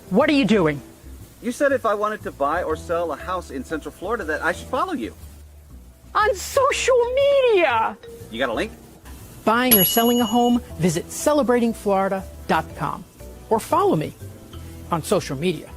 What are you doing? You said if I wanted to buy or sell a house in Central Florida that I should follow you. On social media! You got a link? Buying or selling a home? Visit celebratingflorida.com or follow me on social media.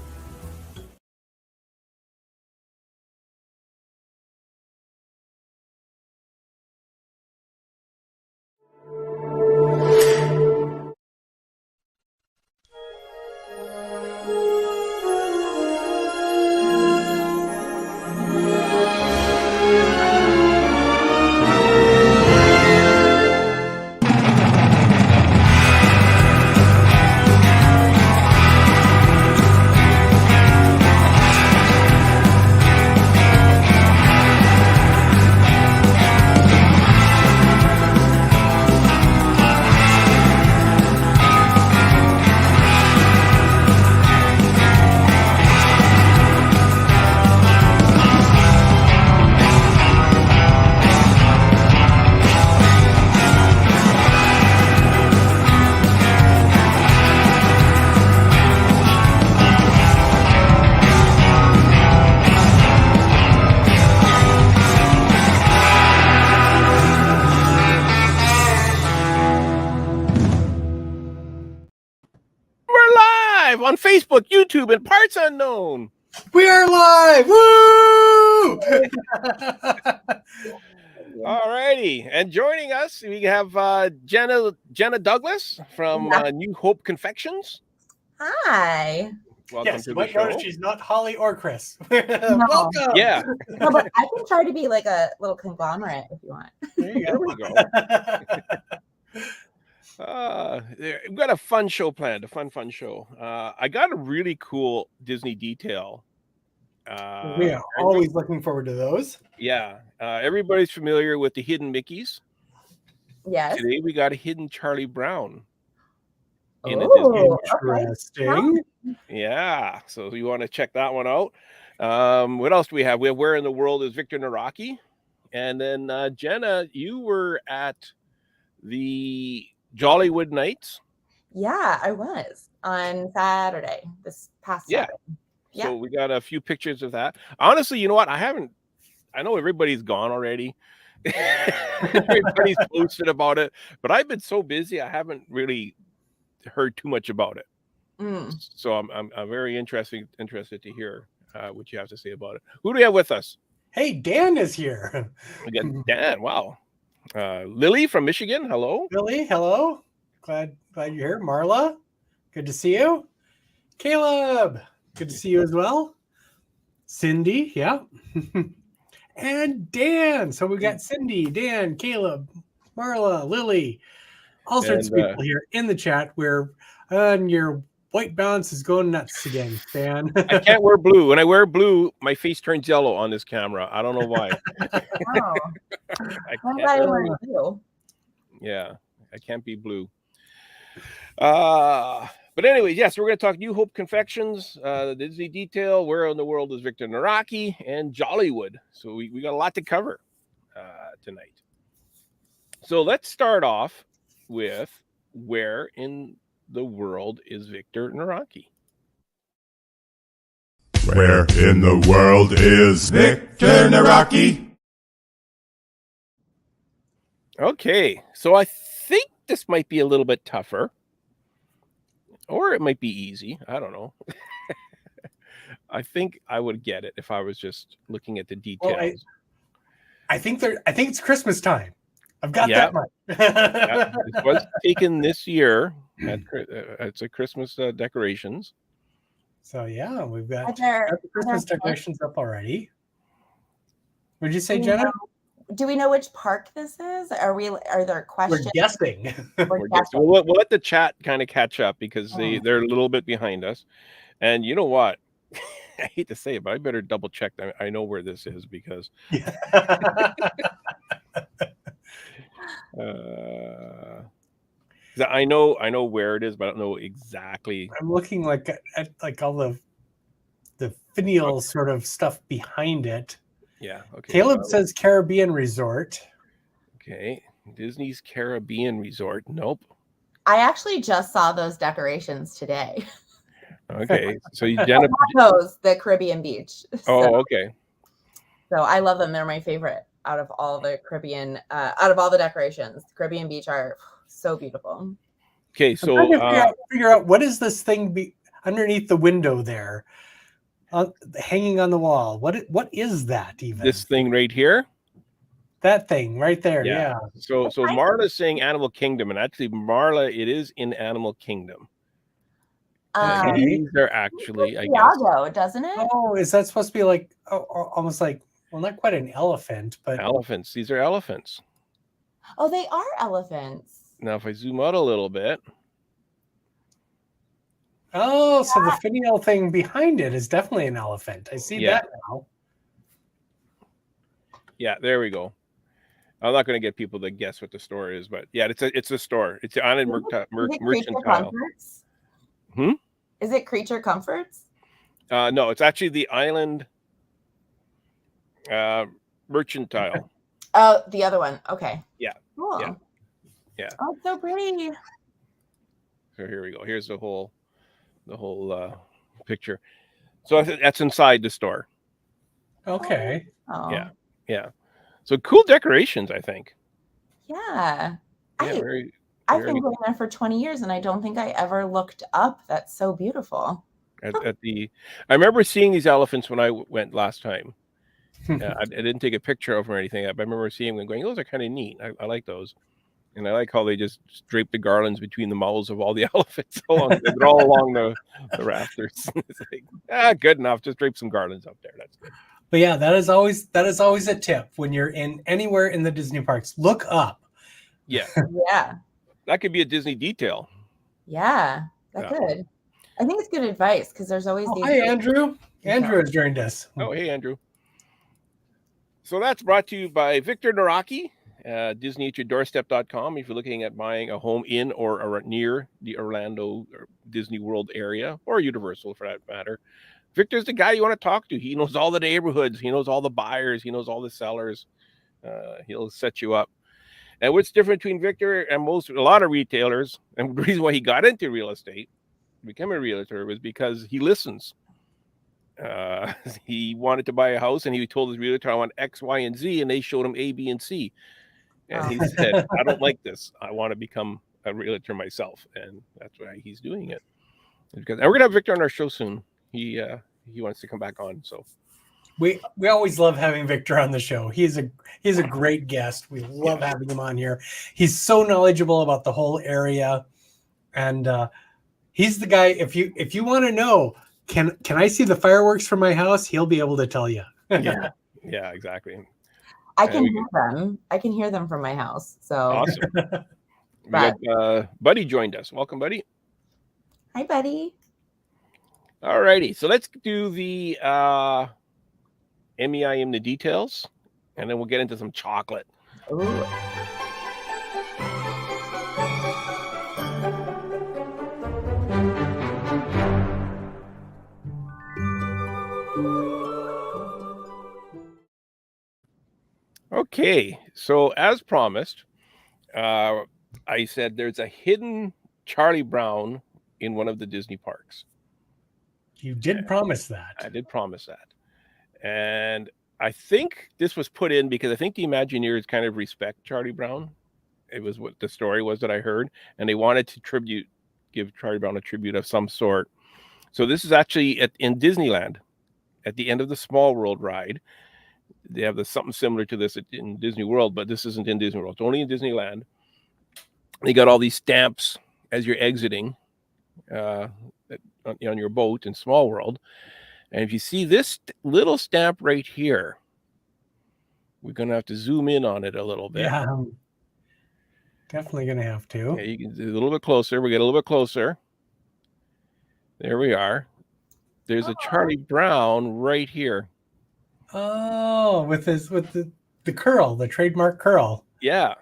On Facebook, YouTube, and parts unknown. We are live! Woo! All righty. And joining us, we have Jenna Douglas from New Hope Confections. Hi. Welcome Yes, to you the might show. notice she's not Holly or Chris. No. Welcome! Yeah. No, but I can try to be like a little conglomerate if you want. There we go. We've got a fun show planned, a fun show. I got a really cool Disney detail. We are always looking forward to those. Yeah. Everybody's familiar with the hidden Mickeys. Yes. Today we got a hidden Charlie Brown. In a Oh, Interesting. okay. Yeah. So you want to check that one out. What else do we have? We have Where in the World is Victor Naraki? And then Jenna, you were at the Jollywood Nights. Yeah, I was on Saturday, this past Saturday. Yeah. So we got a few pictures of that. Honestly, you know what? I know everybody's gone already. Everybody's posted about it, but I've been so busy, I haven't really heard too much about it. So I'm very interested to hear what you have to say about it. Who do we have with us? Hey, Dan is here. We got Dan. Wow. Lily from Michigan. Hello. Lily, hello. Glad you're here. Marla, good to see you. Caleb, good to see you as well. Cindy, yeah. And Dan. So we got Cindy, Dan, Caleb, Marla, Lily, all sorts of people here in the chat where your white balance is going nuts again, Dan. I can't wear blue. When I wear blue, my face turns yellow on this camera. I don't know why. Oh. Yeah, I can't be blue. But anyway, yes, we're going to talk New Hope Confections, the Disney detail, Where in the World is Victor Naraki, and Jollywood. So we got a lot to cover tonight. So let's start off with Where in the World is Victor Naraki? Where in the world is Victor Naraki? Okay, so I think this might be a little bit tougher, or it might be easy. I don't know. I think I would get it if I was just looking at the details. Well, I think it's Christmas time. I've got that much. It was taken this year. It's a Christmas decorations. So yeah, we've got the Christmas decorations up already. Would you say, Jenna? Do we know which park this is? Are there questions? We're guessing. We're guessing. We'll let the chat kind of catch up because they're a little bit behind us. And you know what? I hate to say it, but I better double check that I know where this is because I know where it is, but I don't know exactly. I'm looking at all the finial sort of stuff behind it. Yeah. Okay. Caleb says Caribbean Resort. Okay. Disney's Caribbean Resort. Nope. I actually just saw those decorations today. Okay, so Jenna. Those the Caribbean beach. Oh, okay. So I love them. They're my favorite out of all the Caribbean, out of all the decorations. Caribbean beach are so beautiful. Okay, I'm so trying to figure out what is this thing underneath the window there, hanging on the wall. What is that even? this thing right here. That thing right there. Yeah. So Marla's saying Animal Kingdom, and actually Marla, it is in Animal Kingdom. These are actually, I guess. Iago, doesn't it? Oh, is that supposed to be like almost like, well, not quite an elephant, but Elephants. These are elephants. Oh, they are elephants. Now, if I zoom out a little bit. oh, so the finial thing behind it is definitely an elephant. I see that now. Yeah, there we go. I'm not going to get people to guess what the store is, but yeah, it's a store. It's the Island Mercantile. Is it Creature Comforts? No, it's actually the Island Mercantile. Oh, the other one. Okay. Yeah. Cool. Yeah. Oh, it's so pretty. So here we go. Here's the whole picture. So that's inside the store. Okay. Oh. Yeah. So cool decorations, I think. Yeah. I've been going there for 20 years and I don't think I ever looked up. That's so beautiful. I remember seeing these elephants when I went last time. I didn't take a picture of them or anything, but I remember seeing them going, those are kind of neat. I like those. And I like how they just drape the garlands between the mouths of all the elephants. They're all along the rafters. It's like, good enough. Just drape some garlands up there. That's good. But yeah, that is always a tip when you're anywhere in the Disney parks. Look up. Yeah. Yeah. That could be a Disney detail. Yeah, that could. I think it's good advice because there's always these. Hi, Andrew. Andrew has joined us. Oh, hey, Andrew. So that's brought to you by Victor Naraki, Disney@yourdoorstep.com. If you're looking at buying a home in or near the Orlando or Disney World area, or Universal for that matter, Victor's the guy you want to talk to. He knows all the neighborhoods. He knows all the buyers. He knows all the sellers. He'll set you up. And what's different between Victor and a lot of retailers, and the reason why he got into real estate, became a realtor, was because he listens. He wanted to buy a house, and he told his realtor, I want X, Y, and Z, and they showed him A, B, and C. And he said, I don't like this. I want to become a realtor myself. And that's why he's doing it. And we're going to have Victor on our show soon. He wants to come back on, so. We always love having Victor on the show. He's a great guest. We love having him on here. He's so knowledgeable about the whole area, and he's the guy. If you want to know, can I see the fireworks from my house? He'll be able to tell you. Yeah, exactly. I can hear them. I can hear them from my house. So awesome. We got Buddy joined us. Welcome, Buddy. Hi, Buddy. All righty. So let's do the MEIM, the details, and then we'll get into some chocolate. Ooh. Okay, so as promised, I said there's a hidden Charlie Brown in one of the Disney parks. You did promise that. I did promise that. And I think this was put in because I think the Imagineers kind of respect Charlie Brown. It was what the story was that I heard, and they wanted to give Charlie Brown a tribute of some sort. So this is actually in Disneyland, at the end of the Small World ride. They have something similar to this in Disney World, but this isn't in Disney World. It's only in Disneyland. They got all these stamps as you're exiting on your boat in Small World. And if you see this little stamp right here, we're going to have to zoom in on it a little bit. Yeah, I'm definitely going to have to. Okay, you can do a little bit closer. We get a little bit closer. There we are. There's a Charlie Brown right here. Oh, with the curl, the trademark curl. Yeah.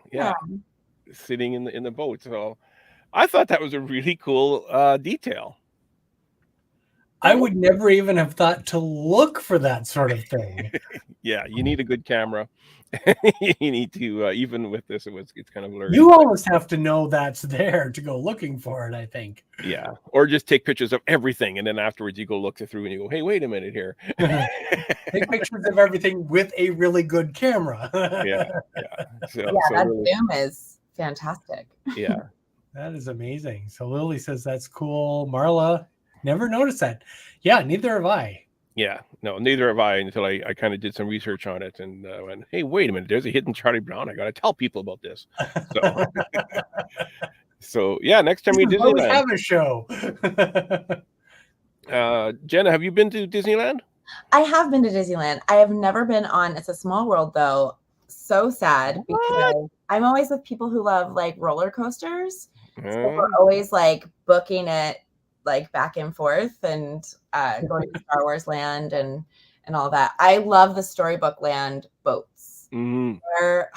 Sitting in the boat. So I thought that was a really cool detail. I would never even have thought to look for that sort of thing. Yeah, you need a good camera. You need to even with this, it's kind of blurry. You almost have to know that's there to go looking for it, I think. Yeah, or just take pictures of everything, and then afterwards you go look through and you go, "Hey, wait a minute here." Take pictures of everything with a really good camera. Yeah. So that really, zoom is fantastic. yeah. That is amazing. So Lily says that's cool. Marla, never noticed that. Yeah, neither have I. Yeah, no, neither have I until I kind of did some research on it and went, hey, wait a minute, there's a hidden Charlie Brown. I got to tell people about this. So, so yeah, next time you're We Disneyland. have a show. Jenna, have you been to Disneyland? I have been to Disneyland. I have never been on It's a Small World, though. So sad because I'm always with people who love like roller coasters. So we're always like booking it like back and forth and going to Star Wars Land and all that. I love the Storybook Land boats. They're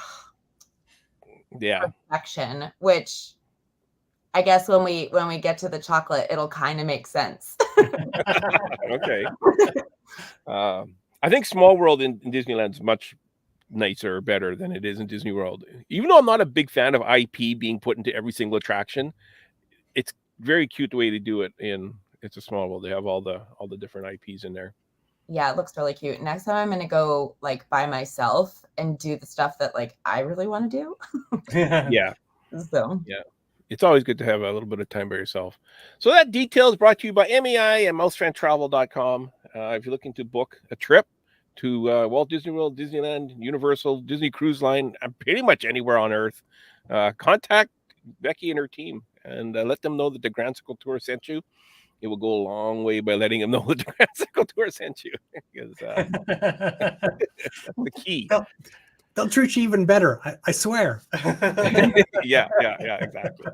perfection, which I guess when we get to the chocolate, it'll kind of make sense. Okay. I think Small World in Disneyland is much nicer or better than it is in Disney World. Even though I'm not a big fan of IP being put into every single attraction, it's very cute the way they do it in It's a Small World. They have all the different IPs in there. Yeah, it looks really cute. Next time I'm gonna go like by myself and do the stuff that like I really want to do. Yeah. So yeah. It's always good to have a little bit of time by yourself. So that detail is brought to you by MEI and mousefantravel.com. If you're looking to book a trip to Walt Disney World, Disneyland, Universal, Disney Cruise Line, pretty much anywhere on Earth, contact Becky and her team and let them know that the Grand Circle Tour sent you. It will go a long way by letting them know that the Grand Circle Tour sent you. Because the key. They'll treat you even better. I swear. Yeah, exactly.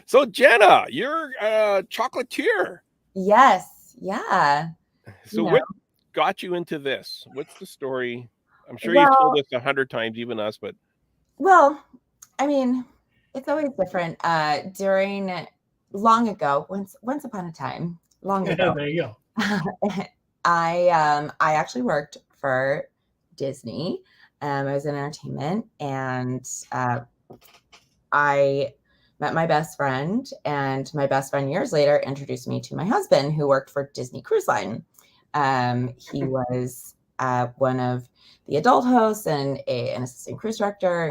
So Jenna, you're a chocolatier. yes, yeah. So what got you into this? What's the story? I'm sure you've told us 100 times, even us, but well, I mean, it's always different. During long ago, once upon a time, long ago. There you go. I actually worked for Disney. I was in entertainment, and I met my best friend, and my best friend years later introduced me to my husband, who worked for Disney Cruise Line. He was one of the adult hosts and an assistant cruise director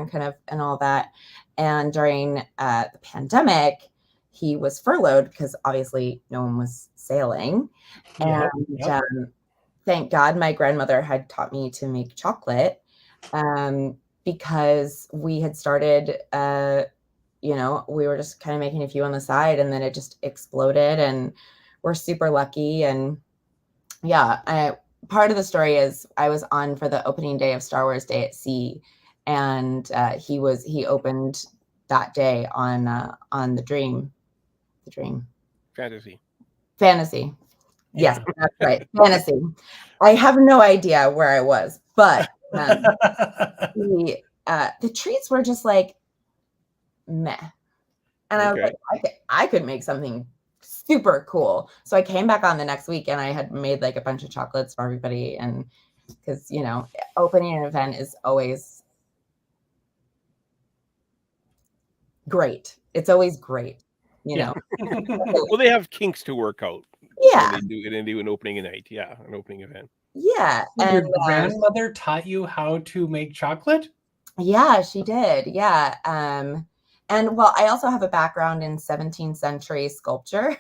and all that. And during the pandemic, he was furloughed because obviously no one was sailing. And thank God my grandmother had taught me to make chocolate because we had started, we were just kind of making a few on the side, and then it just exploded, and we're super lucky. And part of the story is I was on for the opening day of Star Wars Day at Sea, and he opened that day on the Dream. Fantasy. Yes, that's right. Fantasy. I have no idea where I was, but the treats were just like meh. And I was like, I could make something super cool. So I came back on the next week and I had made like a bunch of chocolates for everybody. And because, opening an event is always great. It's always great, Well, they have kinks to work out. Yeah. They do an opening night. Yeah, an opening event. Yeah. So and your grandmother taught you how to make chocolate? Yeah, she did. Yeah. And I also have a background in 17th century sculpture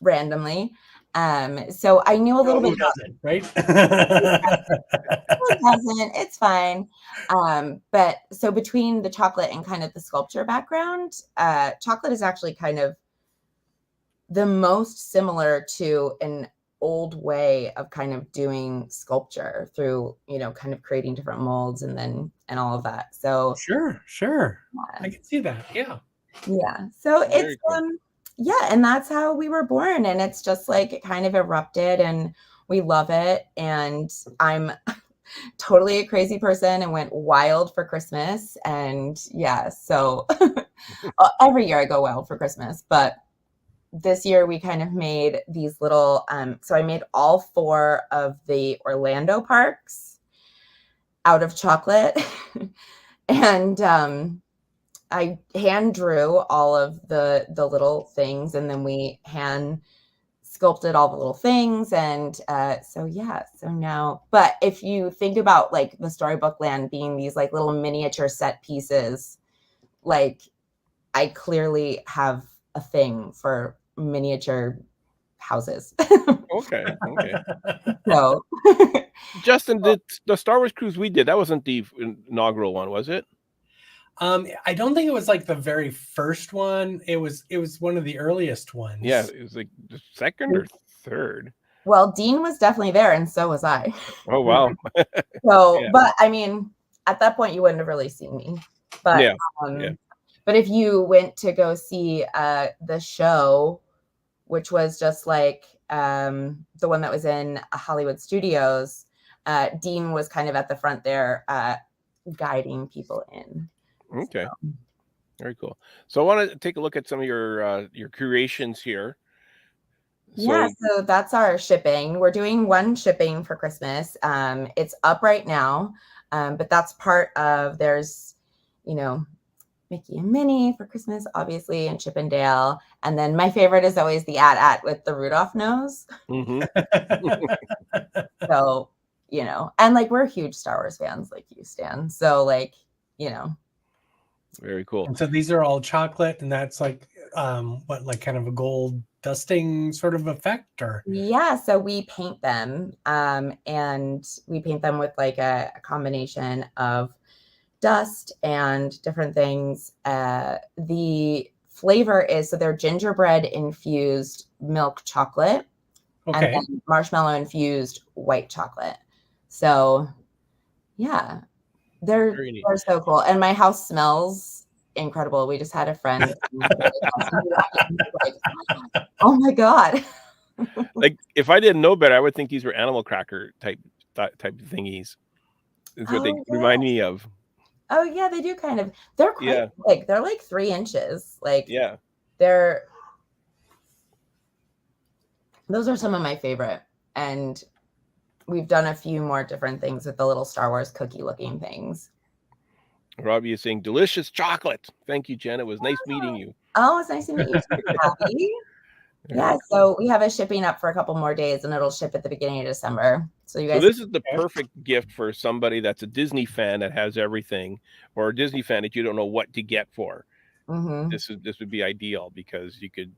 randomly. So I knew a little bit. Who doesn't, right? Who doesn't? It's fine. But so between the chocolate and kind of the sculpture background, chocolate is actually kind of the most similar to an old way of kind of doing sculpture through, kind of creating different molds and all of that. So Sure. I can see that. Yeah. Yeah. So Very it's cool. and that's how we were born, and it's just like it kind of erupted, and we love it. And I'm totally a crazy person and went wild for Christmas, and so every year I go wild for Christmas, but this year we kind of made these little, so I made all 4 of the Orlando parks out of chocolate. And I hand drew all of the little things, and then we hand sculpted all the little things. And so now, but if you think about like the Storybook Land being these like little miniature set pieces, like I clearly have a thing for miniature houses. Okay. So Justin, the Star Wars cruise we did, that wasn't the inaugural one, was it? I don't think it was like the very first one. It was one of the earliest ones. Yeah, it was like the second or third. well, Dean was definitely there, and so was I. Oh wow. So, Yeah. but I mean, at that point, you wouldn't have really seen me. But Yeah. But if you went to go see the show, which was just like the one that was in Hollywood Studios, Dean was kind of at the front there, guiding people in. Okay. Very cool. So I want to take a look at some of your creations here. So that's our shipping. We're doing one shipping for Christmas. It's up right now, but that's part of, there's, Mickey and Minnie for Christmas, obviously, and Chip and Dale. And then my favorite is always the at with the Rudolph nose. Mm-hmm. So, and like we're huge Star Wars fans like you, Stan. So like, Very cool. And so these are all chocolate, and that's like like kind of a gold dusting sort of effect, or? Yeah, so we paint them, and we paint them with like a combination of dust and different things. The flavor is, so they're gingerbread infused milk chocolate, and then marshmallow infused white chocolate. So yeah, they're so cool. And my house smells incredible. We just had a friend like, oh my God. Like if I didn't know better, I would think these were animal cracker type thingies. Is what they remind me of. Oh yeah, they do kind of. They're quite big. They're like 3 inches. Like those are some of my favorite. And we've done a few more different things with the little Star Wars cookie looking things. Robbie is saying delicious chocolate. Thank you, Jen. It was nice meeting you. Oh, it's nice to meet you too, Robbie. Yeah, so we have a shipping up for a couple more days, and it'll ship at the beginning of December. So you guys. So this is the perfect gift for somebody that's a Disney fan that has everything, or a Disney fan that you don't know what to get for. Mm-hmm. This would be ideal because you could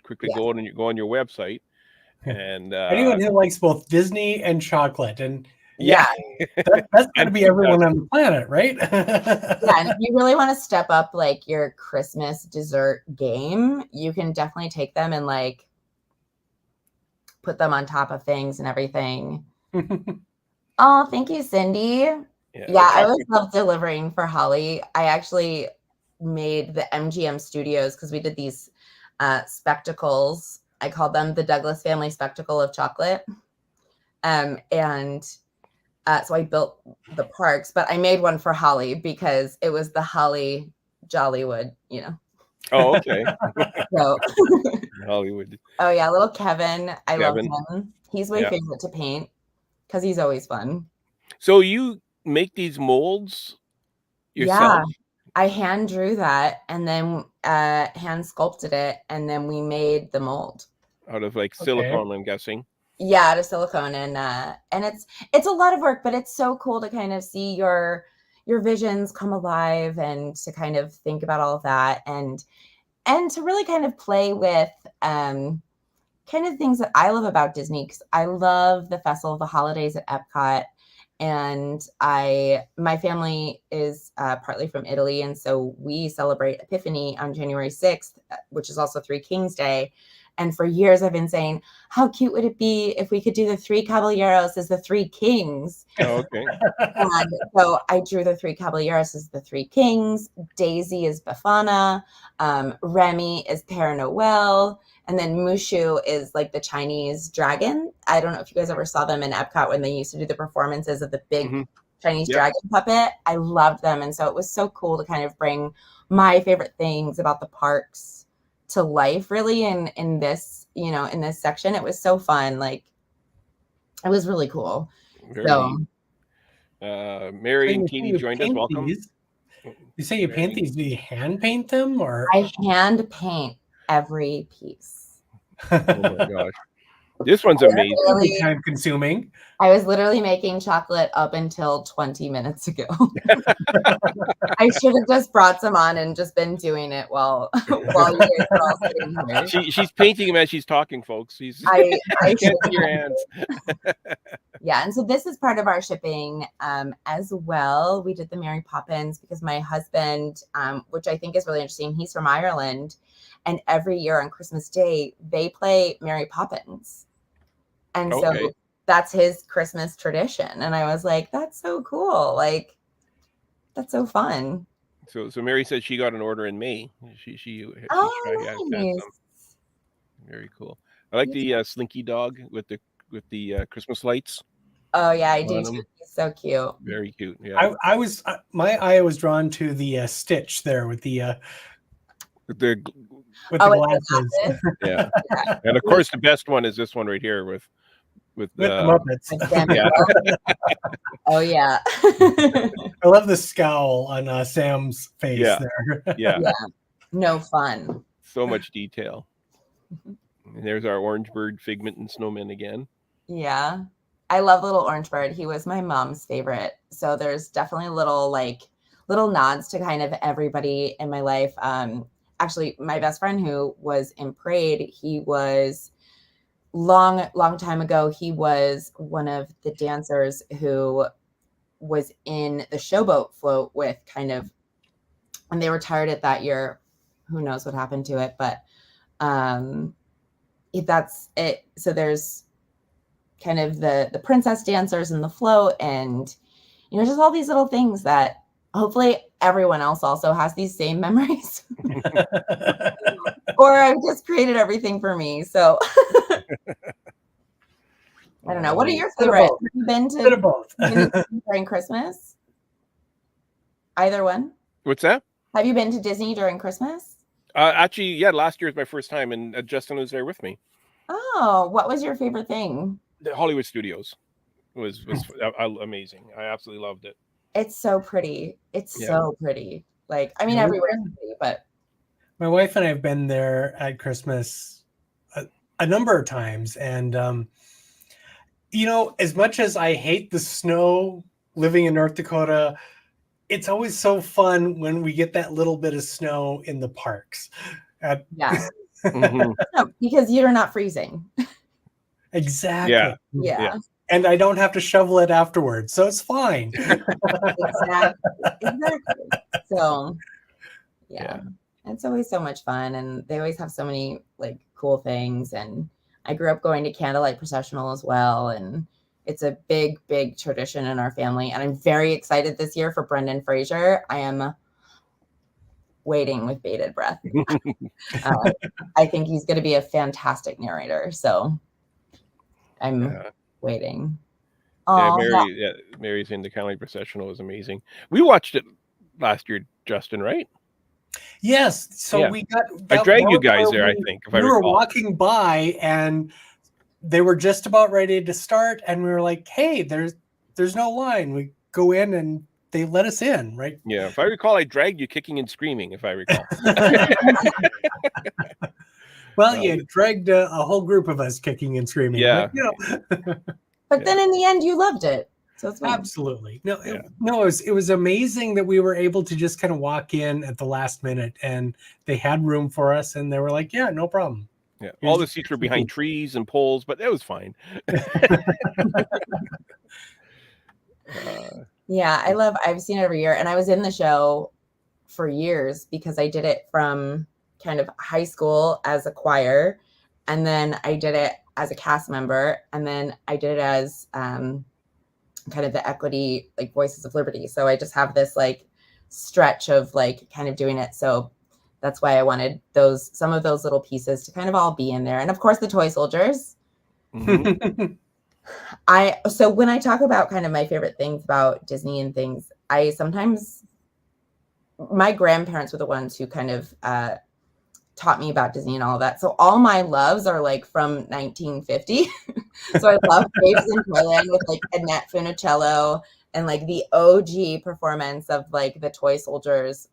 quickly go on your website, and anyone who likes both Disney and chocolate, and that's got to be everyone on the planet, right? Yeah, and if you really want to step up like your Christmas dessert game, you can definitely take them and like put them on top of things and everything. Oh, thank you, Cindy. Yeah, I always love delivering for Holly. I actually made the MGM Studios because we did these spectacles. I called them the Douglas Family Spectacle of Chocolate. So I built the parks, but I made one for Holly because it was the Holly Jollywood, Oh, okay. So, Hollywood. Oh yeah, little Kevin. I love him. He's my favorite to paint because he's always fun. So you make these molds yourself? Yeah, I hand drew that and then hand sculpted it, and then we made the mold out of like silicone, I'm guessing. Yeah, out of silicone, and it's a lot of work, but it's so cool to kind of see your visions come alive and to kind of think about all of that and to really kind of play with kind of things that I love about Disney, because I love the Festival of the Holidays at Epcot. And my family is partly from Italy, and so we celebrate Epiphany on January 6th, which is also Three Kings Day. And for years I've been saying, how cute would it be if we could do the 3 caballeros as the 3 kings? Oh, okay. And so I drew the 3 caballeros as the 3 kings. Daisy is Befana. Remy is Père Noël. And then Mushu is like the Chinese dragon. I don't know if you guys ever saw them in Epcot when they used to do the performances of the big Chinese dragon puppet. I loved them. And so it was so cool to kind of bring my favorite things about the parks to life really in this, you know, in this section. It was so fun. Like, it was really cool. Very So neat. Mary and Katie joined us. Welcome. You say you paint these? Do you hand paint them, or I hand paint every piece. Oh my gosh, this one's amazing. Really time consuming. I was literally making chocolate up until 20 minutes ago. I should have just brought some on and just been doing it while you guys are all sitting here. She's painting them as she's talking, folks. I can't see your hands. Yeah, and so this is part of our shipping as well. We did the Mary Poppins because my husband, which I think is really interesting, he's from Ireland, and every year on Christmas Day, they play Mary Poppins. And so that's his Christmas tradition. And I was like, that's so cool. Like, that's so fun. So Mary said she got an order in May. She nice. Very cool. I like the Slinky dog with the Christmas lights. Oh yeah, I do too. He's so cute. Very cute. Yeah. I was my eye was drawn to the Stitch there with the glasses. Yeah. And of course the best one is this one right here with the Muppets. Oh yeah. I love the scowl on Sam's face there. Yeah. No fun. So much detail. And there's our orange bird, Figment, and Snowman again. Yeah. I love little orange bird. He was my mom's favorite. So there's definitely little nods to kind of everybody in my life. Actually, my best friend who was in Parade, he was long time ago. He was one of the dancers who was in the Showboat float with and they retired it that year. Who knows what happened to it, but that's it. So there's kind of the princess dancers in the float, and you know, just all these little things that hopefully everyone else also has these same memories. Or I've just created everything for me. So I don't know. What are your favorites? Have you been to both during Christmas? Either one? What's that? Have you been to Disney during Christmas? Actually, yeah, last year was my first time, and Justin was there with me. Oh, what was your favorite thing? The Hollywood Studios was amazing. I absolutely loved it. It's so pretty. It's so pretty. Like, I mean, everywhere is pretty, but my wife and I have been there at Christmas a number of times, and you know, as much as I hate the snow living in North Dakota, it's always so fun when we get that little bit of snow in the parks. Yeah. No, because you're not freezing. Exactly. Yeah. And I don't have to shovel it afterwards, so it's fine. Exactly. So, yeah, it's always so much fun, and they always have so many like cool things. And I grew up going to Candlelight Processional as well, and it's a big tradition in our family. And I'm very excited this year for Brendan Fraser. I am waiting with bated breath. I think he's going to be a fantastic narrator. So I'm waiting. Mary's in the Candlelight Processional is amazing. We watched it last year, Justin, right? Yes. So we got. I dragged you guys there, I think. We were walking by, and they were just about ready to start, and we were like, "Hey, there's no line. We go in, and they let us in, right?" Yeah. If I recall, I dragged you kicking and screaming. If I recall. Well, you dragged a whole group of us kicking and screaming. Yeah. But, you know. But then in the end, you loved it. So it's fine. Absolutely. No, it was amazing that we were able to just kind of walk in at the last minute, and they had room for us, and they were like, "Yeah, no problem." Yeah. All the seats were behind trees and poles, but it was fine. Yeah, I've seen it every year, and I was in the show for years because I did it from kind of high school as a choir, and then I did it as a cast member, and then I did it as kind of the equity, like Voices of Liberty. So I just have this like stretch of like kind of doing it. So that's why I wanted some of those little pieces to kind of all be in there. And of course the toy soldiers. Mm-hmm. So when I talk about kind of my favorite things about Disney and things, my grandparents were the ones who kind of taught me about Disney and all of that. So all my loves are like from 1950. So I love Babes in Toyland with like Annette Funicello and like the OG performance of like the toy soldiers.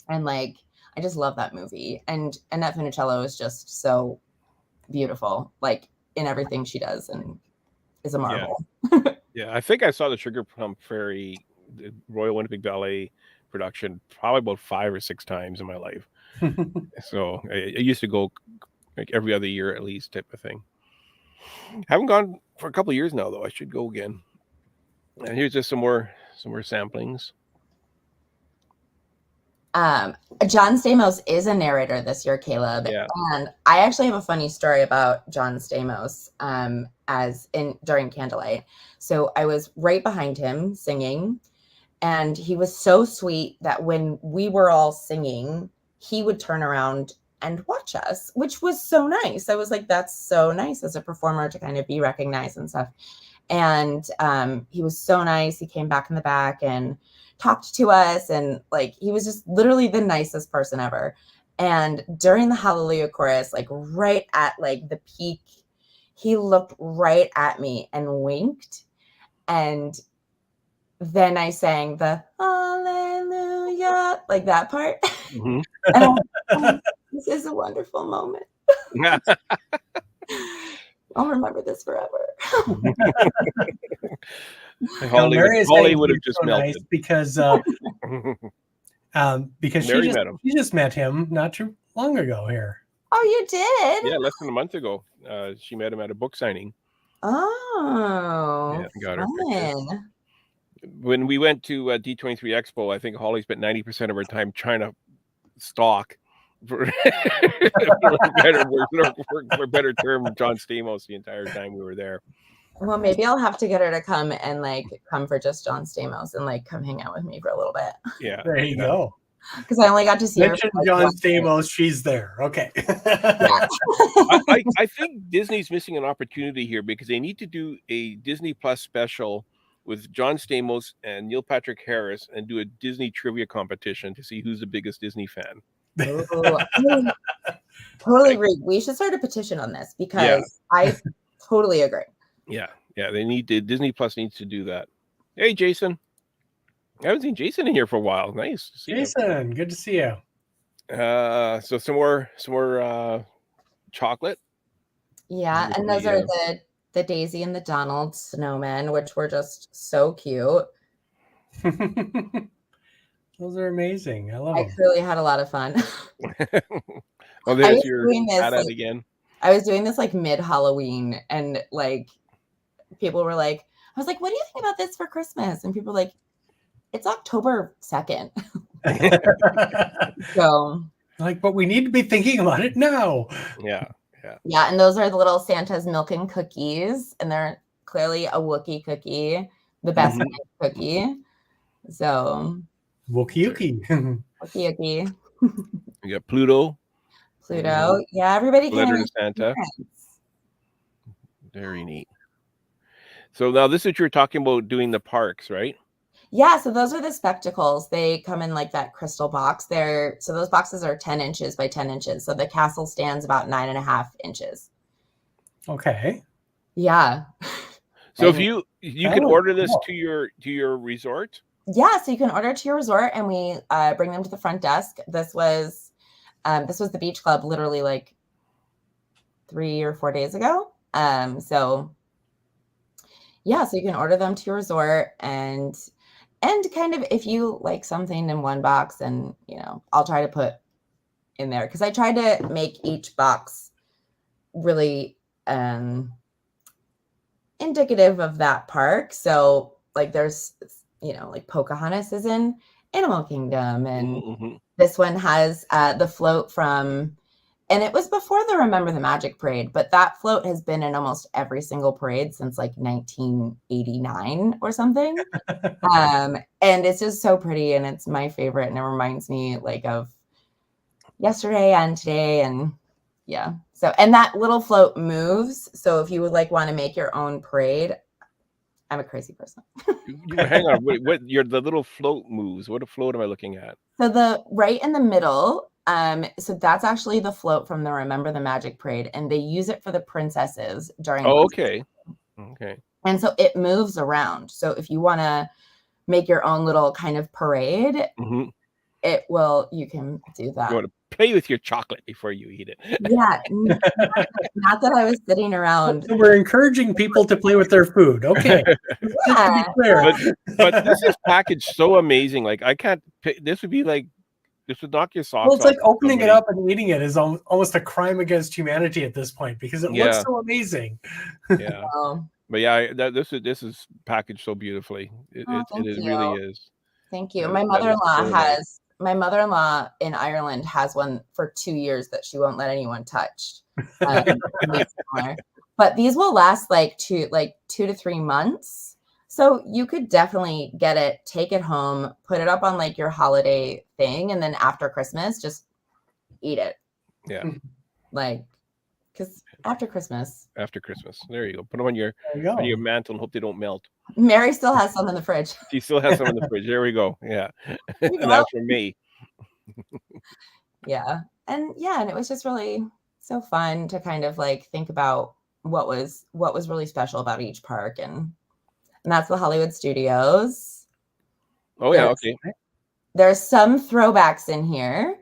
And like, I just love that movie. And Annette Funicello is just so beautiful, like in everything she does, and is a marvel. Yeah, I think I saw the Sugar Plum Fairy, the Royal Winnipeg Ballet production probably about 5 or 6 times in my life. So I used to go like every other year at least, type of thing. Haven't gone for a couple of years now though. I should go again. And here's just some more samplings. John Stamos is a narrator this year, Caleb. Yeah. And I actually have a funny story about John Stamos during Candlelight. So I was right behind him singing, and he was so sweet that when we were all singing, he would turn around and watch us, which was so nice. I was like, that's so nice as a performer to kind of be recognized and stuff. And he was so nice. He came back in the back and talked to us, and like he was just literally the nicest person ever. And during the Hallelujah chorus, like right at like the peak, he looked right at me and winked, and then I sang the Hallelujah, like that part. Mm-hmm. And I was like, this is a wonderful moment. I'll remember this forever. Holly would have just so melted. nice because she just met him not too long ago here. Oh, you did? Yeah, less than a month ago. She met him at a book signing. Oh, yeah, got her picture. fun. When we went to D23 Expo, I think Holly spent 90% of her time trying to stalk, for better term, John Stamos the entire time we were there. Well, maybe I'll have to get her to come and like come for just John Stamos and like come hang out with me for a little bit. Yeah, There you go. Because I only got to see Mention her. John Stamos, she's there. Okay. I think Disney's missing an opportunity here because they need to do a Disney Plus special with John Stamos and Neil Patrick Harris and do a Disney trivia competition to see who's the biggest Disney fan. Totally agree. We should start a petition on this because I totally agree. Yeah, they need to. Disney Plus needs to do that. Hey, Jason. I haven't seen Jason in here for a while. Nice to see you. Jason, good to see you. So some more chocolate. Yeah, and those are the Daisy and the Donald snowmen, which were just so cute. Those are amazing. I love them. I really had a lot of fun. Oh, there's your hat again. I was doing this like mid-Halloween, and like people were like, I was like, what do you think about this for Christmas? And people were like, it's October 2nd. So like, but we need to be thinking about it now. Yeah. And those are the little Santa's milk and cookies, and they're clearly a Wookiee cookie, the best cookie. So Wookiee. Wookiee. You got Pluto. Yeah, everybody can. Letter to Santa. Very neat. So now this is what you're talking about doing the parks, right? Yeah, so those are the spectacles. They come in like that crystal box. So those boxes are 10 inches by 10 inches. So the castle stands about 9.5 inches. Okay. Yeah. So if you can order this to your resort? Yeah, so you can order it to your resort, and we bring them to the front desk. This was the beach club literally like 3 or 4 days ago. So you can order them to your resort, and kind of if you like something in one box, and I'll try to put in there, because I tried to make each box really indicative of that park. So like there's like Pocahontas is in Animal Kingdom, and this one has the float from, and it was before the Remember the Magic parade, but that float has been in almost every single parade since like 1989 or something. And it's just so pretty, and it's my favorite, and it reminds me like of yesterday and today, and so, and that little float moves, so if you would like want to make your own parade, I'm a crazy person. Hang on, what the little float moves? What float am I looking at? So the right in the middle So that's actually the float from the Remember the Magic Parade, and they use it for the princesses during. Oh, okay. Okay. And so it moves around. So if you want to make your own little kind of parade, Mm-hmm. You can do that. You want to play with your chocolate before you eat it. Yeah. Not that I was sitting around. So we're encouraging people to play with their food. Okay. Just to be clear. But this is packaged so amazing. Like I can't. This would be like. This would knock your socks off. Well, it's like opening it up and eating it is almost a crime against humanity at this point because it looks so amazing. Yeah. But yeah, this is packaged so beautifully. It really is. Thank you. My mother-in-law in Ireland has one for 2 years that she won't let anyone touch. But these will last like 2 to 3 months. So you could definitely get it, take it home, put it up on like your holiday thing, and then after Christmas, just eat it. Yeah. Like, because after Christmas. After Christmas. There you go. Put them on your mantle and hope they don't melt. Mary still has some in the fridge. She still has some in the fridge. There we go. Yeah. And that's for me. Yeah. And it was just really so fun to kind of like think about what was really special about each park, and that's the Hollywood Studios. Oh yeah, okay. There's some throwbacks in here.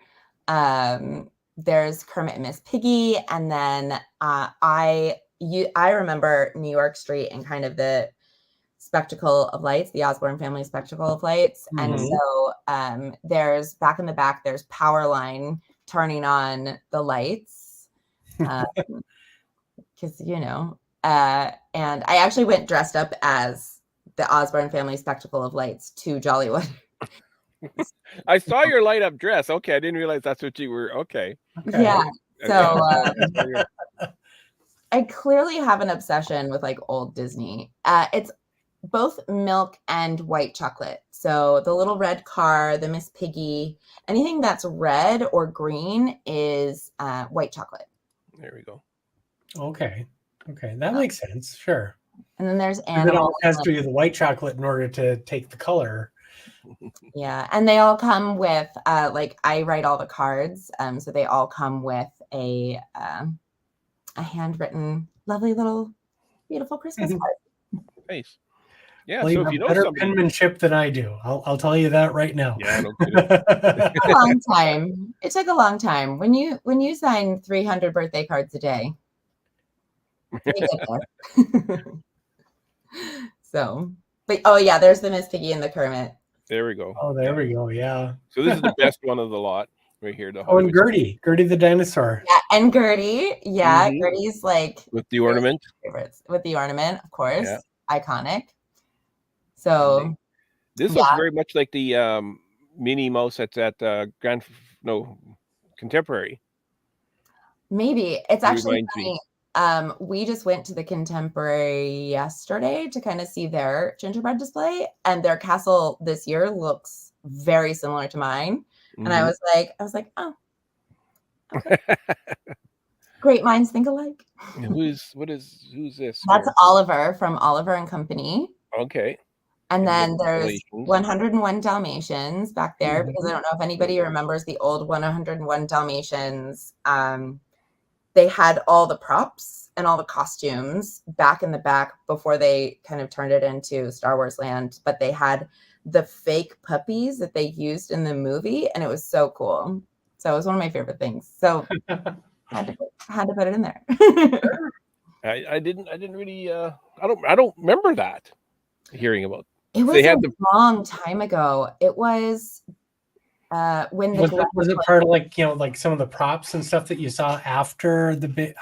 There's Kermit and Miss Piggy, and then I remember New York Street and kind of the Spectacle of Lights, the Osborne family Spectacle of Lights. Mm-hmm. And so there's back in the back, there's Powerline turning on the lights. Because, and I actually went dressed up as the Osborne family Spectacle of Lights to Jollywood. I saw your light up dress. Okay. I didn't realize that's what you were. Okay. Yeah. So I clearly have an obsession with like old Disney. It's both milk and white chocolate. So the little red car, the Miss Piggy, anything that's red or green is white chocolate. There we go. Okay. That makes sense. Sure. And then there's animals. It all has to be the white chocolate in order to take the color. Yeah. And they all come with, I write all the cards. So they all come with a handwritten, lovely little, beautiful Christmas card. Nice. Yeah. Well, so you have better penmanship than I do. I'll tell you that right now. Yeah. No kidding. It took a long time. It took a long time. When you sign 300 birthday cards a day, you get there. So, but there's the Miss Piggy and the Kermit. There we go. Oh, there we go. Yeah. So this is the best one of the lot right here. And Gertie the dinosaur. Yeah, and Gertie. Yeah, mm-hmm. Gertie's like with the ornament. Favorites with the ornament, of course, iconic. So this looks very much like the Minnie Mouse that's at Contemporary. Maybe it's actually funny. We just went to the Contemporary yesterday to kind of see their gingerbread display, and their castle this year looks very similar to mine. Mm-hmm. And I was like, oh, okay. Great minds think alike. Who's this? That's Oliver from Oliver and Company. Okay. And then there's 101 Dalmatians back there, mm-hmm. because I don't know if anybody remembers the old 101 Dalmatians. They had all the props and all the costumes back in the back before they kind of turned it into Star Wars Land. But they had the fake puppies that they used in the movie, and it was so cool. So it was one of my favorite things. So had to put it in there. I didn't really. I don't remember that. Hearing about. It was a long time ago. It was. When was it part of like some of the props and stuff that you saw after the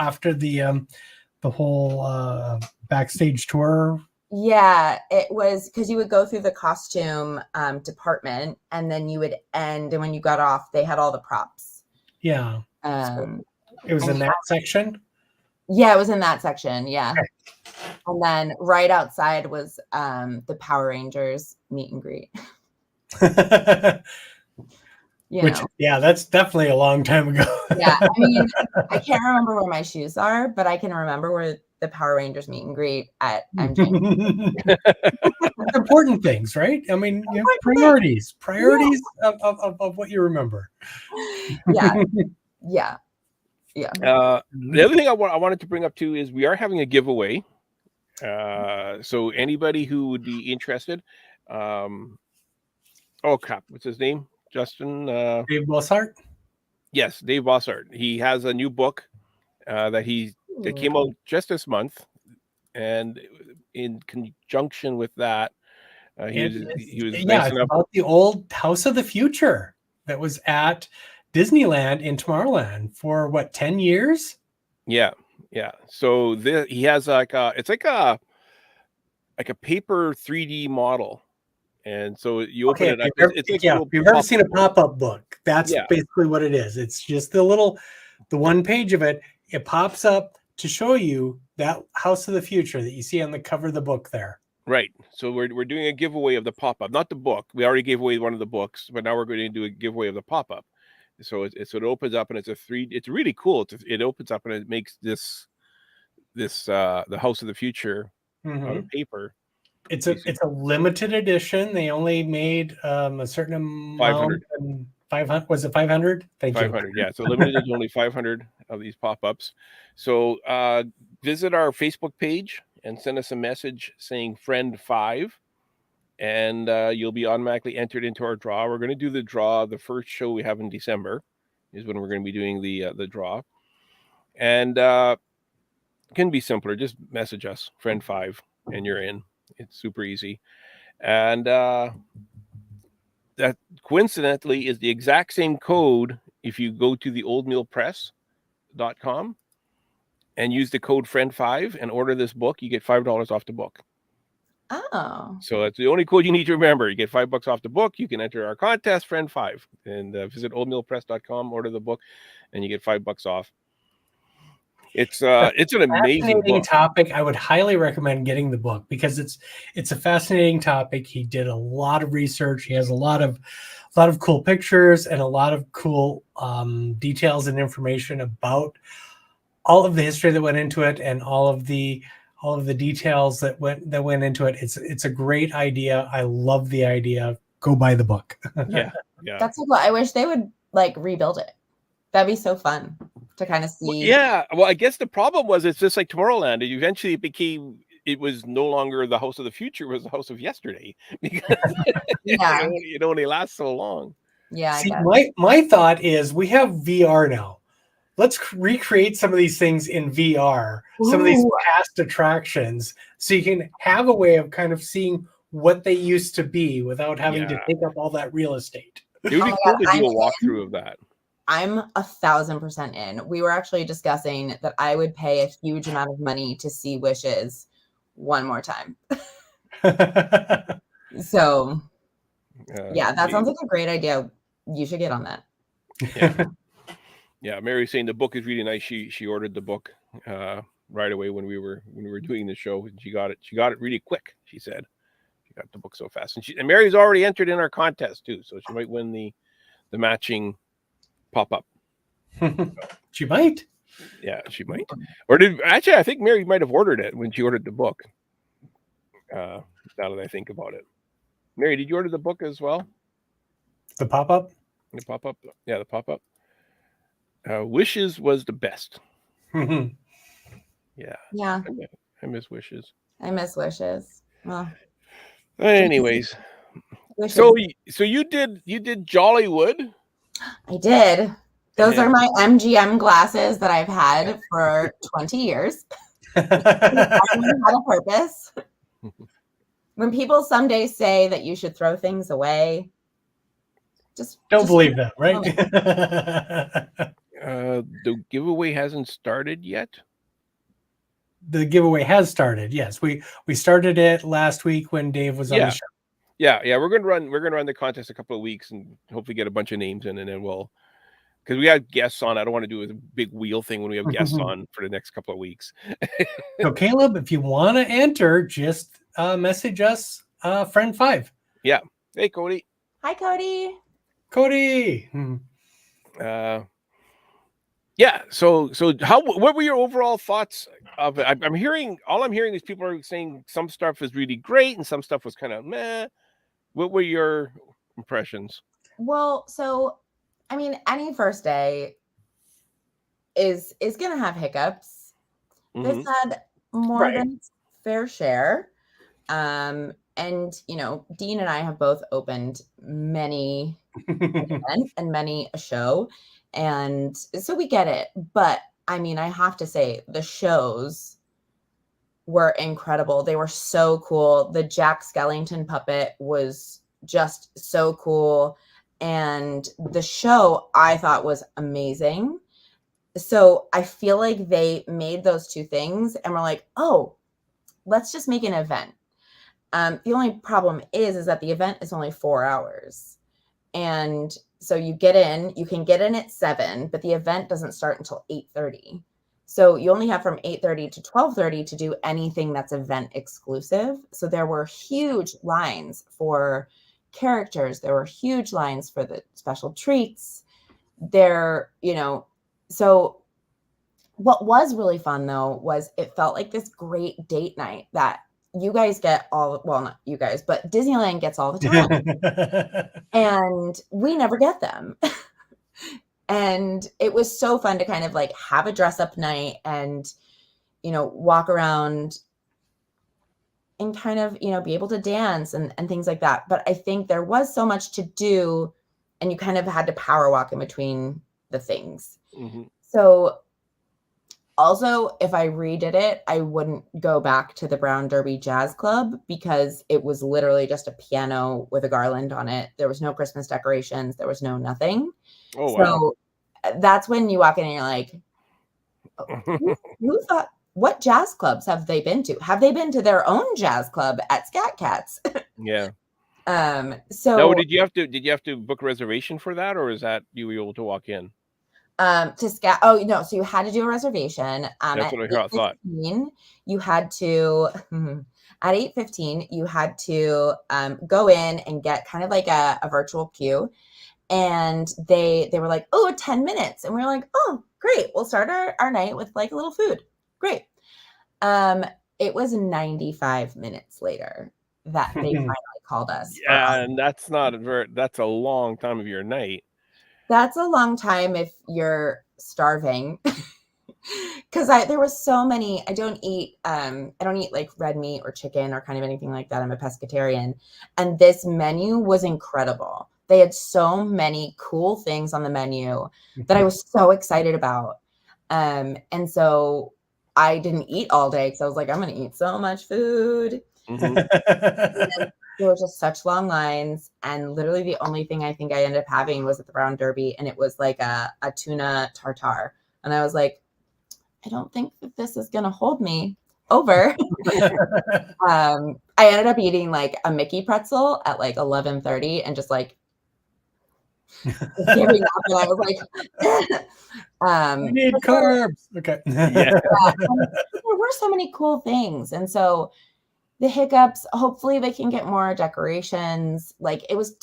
whole backstage tour? Yeah, it was because you would go through the costume department, and then you would end, and when you got off, they had all the props. Yeah. So it was in that section? Yeah, it was in that section. Yeah. Okay. And then right outside was the Power Rangers meet and greet. That's definitely a long time ago. Yeah, I mean, I can't remember where my shoes are, but I can remember where the Power Rangers meet and greet at MJ. Important things, right? I mean, priorities of what you remember. Yeah. Yeah. The other thing I wanted to bring up too is we are having a giveaway. So anybody who would be interested, oh crap, what's his name? Justin. Dave Bossart. Yes, Dave Bossart. He has a new book that came out just this month, and in conjunction with that, he was nice it's enough. about the old House of the Future that was at Disneyland in Tomorrowland for what, 10 years? Yeah. So he has it's like a paper 3D model, and so you open it up. It's like if you've ever seen a pop-up book, that's basically what it is. It's just the one page of it. It pops up to show you that House of the Future that you see on the cover of the book there. Right. So we're doing a giveaway of the pop-up, not the book. We already gave away one of the books, but now we're going to do a giveaway of the pop-up. So it opens up and it's really cool. It opens up and it makes this the House of the Future out of paper. It's a limited edition. They only made a certain amount. 500. Was it 500? Thank you. 500. Yeah. So limited is only 500 of these pop-ups. So visit our Facebook page and send us a message saying friend 5, and you'll be automatically entered into our draw. We're going to do the draw. The first show we have in December is when we're going to be doing the draw, and it can be simpler. Just message us friend 5 and you're in. It's super easy. And that coincidentally is the exact same code if you go to the oldmealpress.com and use the code friend5 and order this book. You get $5 off the book. Oh. So that's the only code you need to remember. You get $5 off the book. You can enter our contest, friend5, and visit oldmealpress.com, order the book, and you get $5 off. It's an amazing book. Topic. I would highly recommend getting the book because it's a fascinating topic. He did a lot of research. He has a lot of cool pictures and a lot of cool details and information about all of the history that went into it and all of the details that went into it. It's a great idea. I love the idea. Go buy the book. Yeah. That's so cool. I wish they would rebuild it. That'd be so fun to kind of see. Yeah. Well, I guess the problem was it's just like Tomorrowland. Eventually it was no longer the House of the Future, it was the House of Yesterday because it only lasts so long. Yeah. See, my thought is we have VR now. Let's recreate some of these things in VR, some of these past attractions, so you can have a way of kind of seeing what they used to be without having to take up all that real estate. It would be cool to do a walkthrough of that. I'm 1,000% in. We were actually discussing that I would pay a huge amount of money to see Wishes one more time. So, that sounds like a great idea. You should get on that. Yeah, Mary's saying the book is really nice. She ordered the book right away when we were doing the show, and she got it really quick. She said she got the book so fast, and Mary's already entered in our contest too, so she might win the matching pop-up. She might. Yeah, she might. Or I think Mary might have ordered it when she ordered the book. Now that I think about it, Mary, did you order the book as well? The pop-up. The pop-up. Yeah, the pop-up. Wishes was the best. Yeah. Yeah. I miss Wishes. I miss Wishes. Well, anyways, Wishes. so you did Jollywood. I did. Those are my MGM glasses that I've had for 20 years. I had a purpose. When people someday say that you should throw things away, just believe them, right? The giveaway hasn't started yet. The giveaway has started. Yes, we started it last week when Dave was on the show. Yeah. We're gonna run the contest a couple of weeks and hopefully get a bunch of names in, and then we'll, because we have guests on. I don't want to do a big wheel thing when we have guests on for the next couple of weeks. So Caleb, if you want to enter, just message us, friend 5. Yeah. Hey, Cody. Hi, Cody. Cody. Yeah. So what were your overall thoughts of it? I'm hearing is people are saying some stuff is really great and some stuff was kind of meh. What were your impressions? Well, so I mean, any first day is gonna have hiccups. This Mhm. had more Right. than its fair share. And you know, Dean and I have both opened many an event and many a show. And so we get it. But I mean, I have to say, the shows were incredible. They were so cool. The Jack Skellington puppet was just so cool. And the show I thought was amazing. So I feel like they made those two things and we're like, oh, let's just make an event. The only problem is that the event is only 4 hours. And so you can get in at 7, but the event doesn't start until 8:30. So you only have from 8:30 to 12:30 to do anything that's event exclusive. So there were huge lines for characters. There were huge lines for the special treats. So what was really fun though was it felt like this great date night that you guys get all, well, not you guys, but Disneyland gets all the time. And we never get them. And it was so fun to kind of like have a dress up night and, walk around and kind of, be able to dance and things like that. But I think there was so much to do and you kind of had to power walk in between the things. Mhm. So also, if I redid it, I wouldn't go back to the Brown Derby Jazz Club because it was literally just a piano with a garland on it. There was no Christmas decorations. There was no nothing. Oh, wow. So that's when you walk in and you're like, who thought, what jazz clubs have they been to? Have they been to their own jazz club at Scat Cats? Yeah. So Now, did you have to book a reservation for that, or is that you were able to walk in? to Scat, oh no, so you had to do a reservation. That's At what I thought. 8:15, you had to at 8:15, you had to go in and get kind of like a virtual queue. And they were like, oh, 10 minutes. And we were like, oh, great. We'll start our night with like a little food. Great. It was 95 minutes later that they finally called us. Yeah, and that's not that's a long time of your night. That's a long time if you're starving. Because there was so many. I don't eat like red meat or chicken or kind of anything like that. I'm a pescatarian. And this menu was incredible. They had so many cool things on the menu that I was so excited about. And so I didn't eat all day because I was like, I'm going to eat so much food. Mhm. And there were just such long lines. And literally the only thing I think I ended up having was at the Brown Derby. And it was like a tuna tartare. And I was like, I don't think that this is going to hold me over. I ended up eating like a Mickey pretzel at like 11:30 and just like giving up. And I was like, I need carbs. Okay. Yeah. there were so many cool things. And so the hiccups, hopefully they can get more decorations. Like it was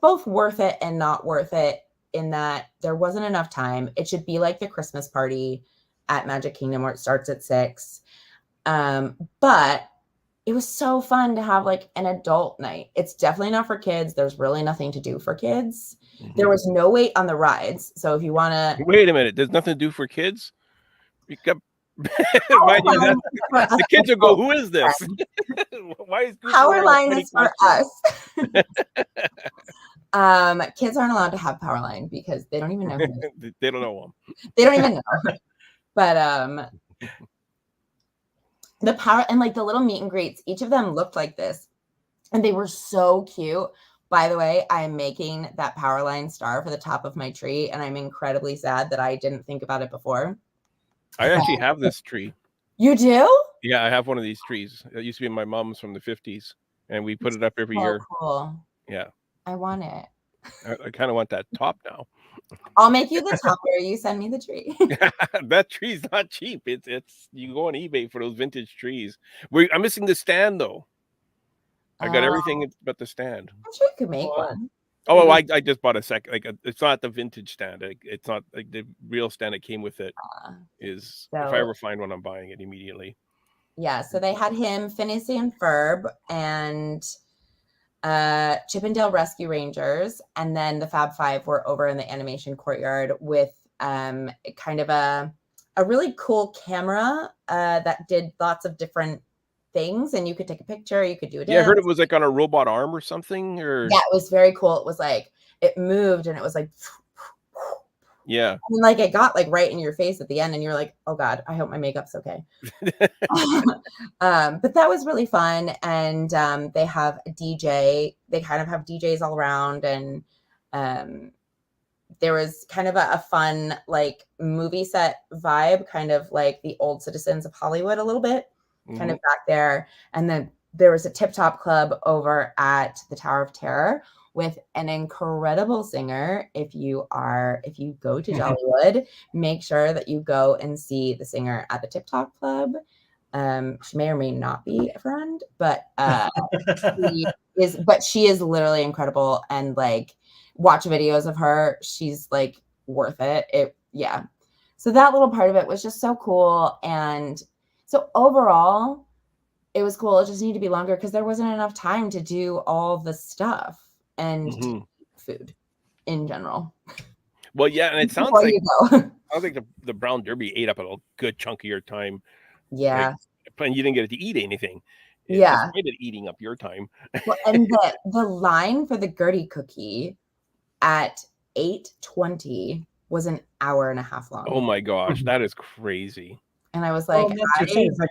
both worth it and not worth it in that there wasn't enough time. It should be like the Christmas party at Magic Kingdom where it starts at 6. But it was so fun to have like an adult night. It's definitely not for kids. There's really nothing to do for kids. There was no wait on the rides. So if you want to Wait a minute. There's nothing to do for kids? You got mind you, the kids will go, who is this? Why is Powerline is for us. Kids aren't allowed to have Powerline because they don't even know who They don't know them. they don't even know. But the power and like the little meet and greets, each of them looked like this. And they were so cute. By the way, I'm making that Powerline star for the top of my tree, and I'm incredibly sad that I didn't think about it before. I actually have this tree. You do? Yeah, I have one of these trees. It used to be my mom's from the 50s, and we put it up every year. Cool. Yeah. I want it. I kind of want that top now. I'll make you the topper. You send me the tree. That tree's not cheap. It's you go on eBay for those vintage trees. I'm missing the stand though. I got everything but the stand. I'm sure you could make one. Oh, well, I just bought a second. It's not the vintage stand. It's not like the real stand that came with it. If I ever find one, I'm buying it immediately. Yeah. So they had him, Phineas and Ferb, and Chippendale Rescue Rangers, and then the Fab Five were over in the animation courtyard with kind of a really cool camera that did lots of different things, and you could take a picture, you could do a dance. Yeah, I heard it was like on a robot arm or something. Or yeah, it was very cool. It was like it moved, and it was like yeah, and like it got like right in your face at the end, and you're like, oh god, I hope my makeup's okay. But that was really fun, and they have a DJ. They kind of have DJs all around, and there was kind of a fun like movie set vibe, kind of like the old Citizens of Hollywood a little bit, kind of back there. And then there was a Tip Top Club over at the Tower of Terror with an incredible singer. If you go to Jollywood, make sure that you go and see the singer at the Tip Top Club. She may or may not be a friend, but she is literally incredible, and like watch videos of her. She's like worth it. So that little part of it was just so cool. And so overall, it was cool. It just needed to be longer because there wasn't enough time to do all the stuff and food in general. Well, yeah, and it sounds Before like you go. I think the Brown Derby ate up a good chunk of your time. Yeah. And you didn't get to eat anything. Yeah. It eating up your time. Well, and the line for the Gertie cookie at 8:20 was an hour and a half long. Oh my gosh, that is crazy. And I was like,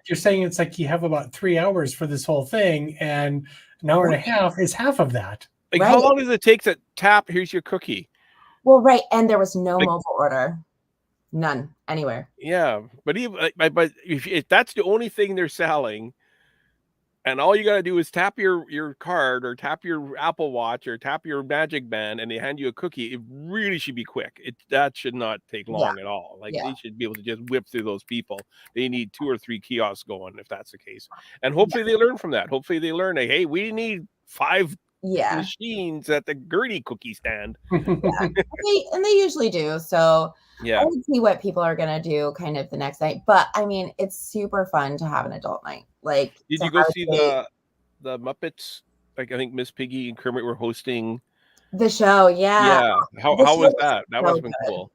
you're saying it's like you have about 3 hours for this whole thing, and an hour and a half is half of that. Like, how long does it take to tap? Here's your cookie. Well, right, and there was no mobile order, none anywhere. Yeah, but if that's the only thing they're selling, and all you got to do is tap your card or tap your Apple Watch or tap your Magic Band, and they hand you a cookie, it really should be quick. That should not take long at all. Like they should be able to just whip through those people. They need 2 or 3 kiosks going if that's the case, and hopefully they learn from that. Hopefully they learn that, hey, we need 5 machines at the Gertie cookie stand. And they usually do. So yeah, I would see what people are gonna do kind of the next night. But I mean, it's super fun to have an adult night. Like, did you go see the Muppets? Like, I think Miss Piggy and Kermit were hosting the show. Yeah. How was that? That must have been cool.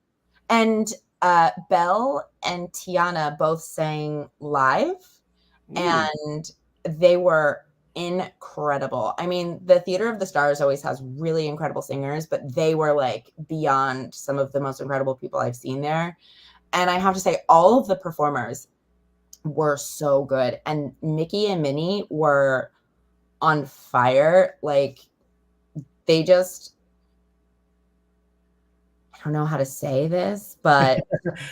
And Belle and Tiana both sang live. And they were incredible. I mean, the Theater of the Stars always has really incredible singers, but they were like beyond some of the most incredible people I've seen there. And I have to say, all of the performers were so good. And Mickey and Minnie were on fire. Like, they just, I don't know how to say this, but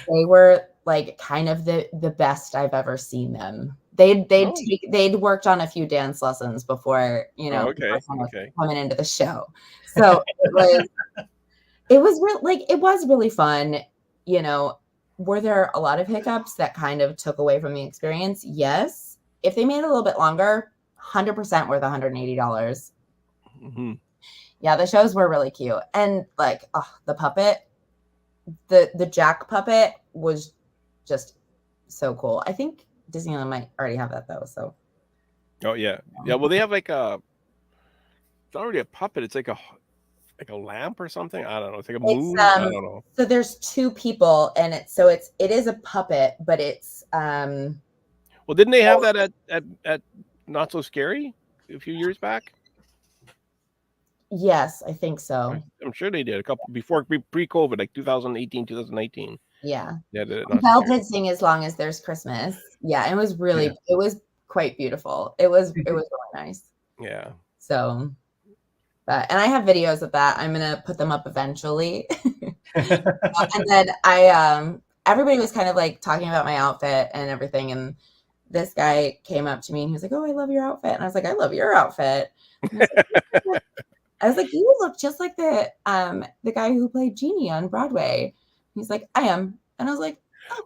they were like kind of the best I've ever seen them. They'd worked on a few dance lessons before, coming into the show. So it was really fun. Were there a lot of hiccups that kind of took away from the experience? Yes. If they made it a little bit longer, 100% worth $180. Yeah, the shows were really cute. And like, the puppet, the Jack puppet was just so cool. I think Disneyland might already have that though. So. Oh yeah. Yeah. Well, they have like it's not really a puppet. It's like a lamp or something. I don't know. It's like a moon. I don't know. So there's 2 people, and it is a puppet, but it's Well, didn't they have that at Not So Scary a few years back? Yes, I think so. I'm sure they did a couple before pre-COVID, like 2018, 2019. Yeah. Yeah. Belle did sing As Long as There's Christmas. Yeah, it was really it was quite beautiful. It was really nice. Yeah. So, and I have videos of that. I'm gonna put them up eventually. And then everybody was kind of like talking about my outfit and everything, and this guy came up to me and he was like, "Oh, I love your outfit," and I was like, "I love your outfit." I was like, "You look just like the guy who played Genie on Broadway." He's like, "I am," and I was like, "Oh."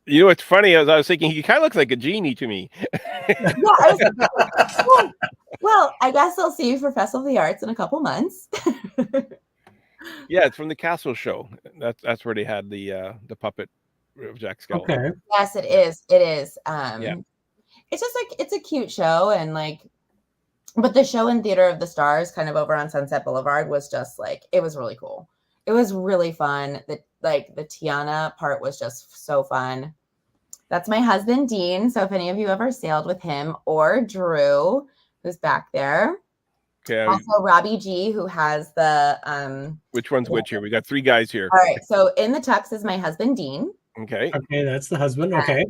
You know, it's funny. I was thinking he kind of looks like a genie to me. Yeah, I was like, well, I guess I'll see you for Festival of the Arts in a couple months. Yeah, it's from the Castle show. That's where they had the puppet of Jack Skellington. Okay. Yes, it is. It is. Yeah. It's just like it's a cute show, and like But the show in Theater of the Stars, kind of over on Sunset Boulevard, was just like, it was really cool. It was really fun. The Tiana part was just so fun. That's my husband, Dean. So if any of you ever sailed with him, or Drew, who's back there. Okay. Also Robbie G, who has the which one's which here? We got 3 guys here. All right. So in the tux is my husband, Dean. Okay. Okay, that's the husband. Okay.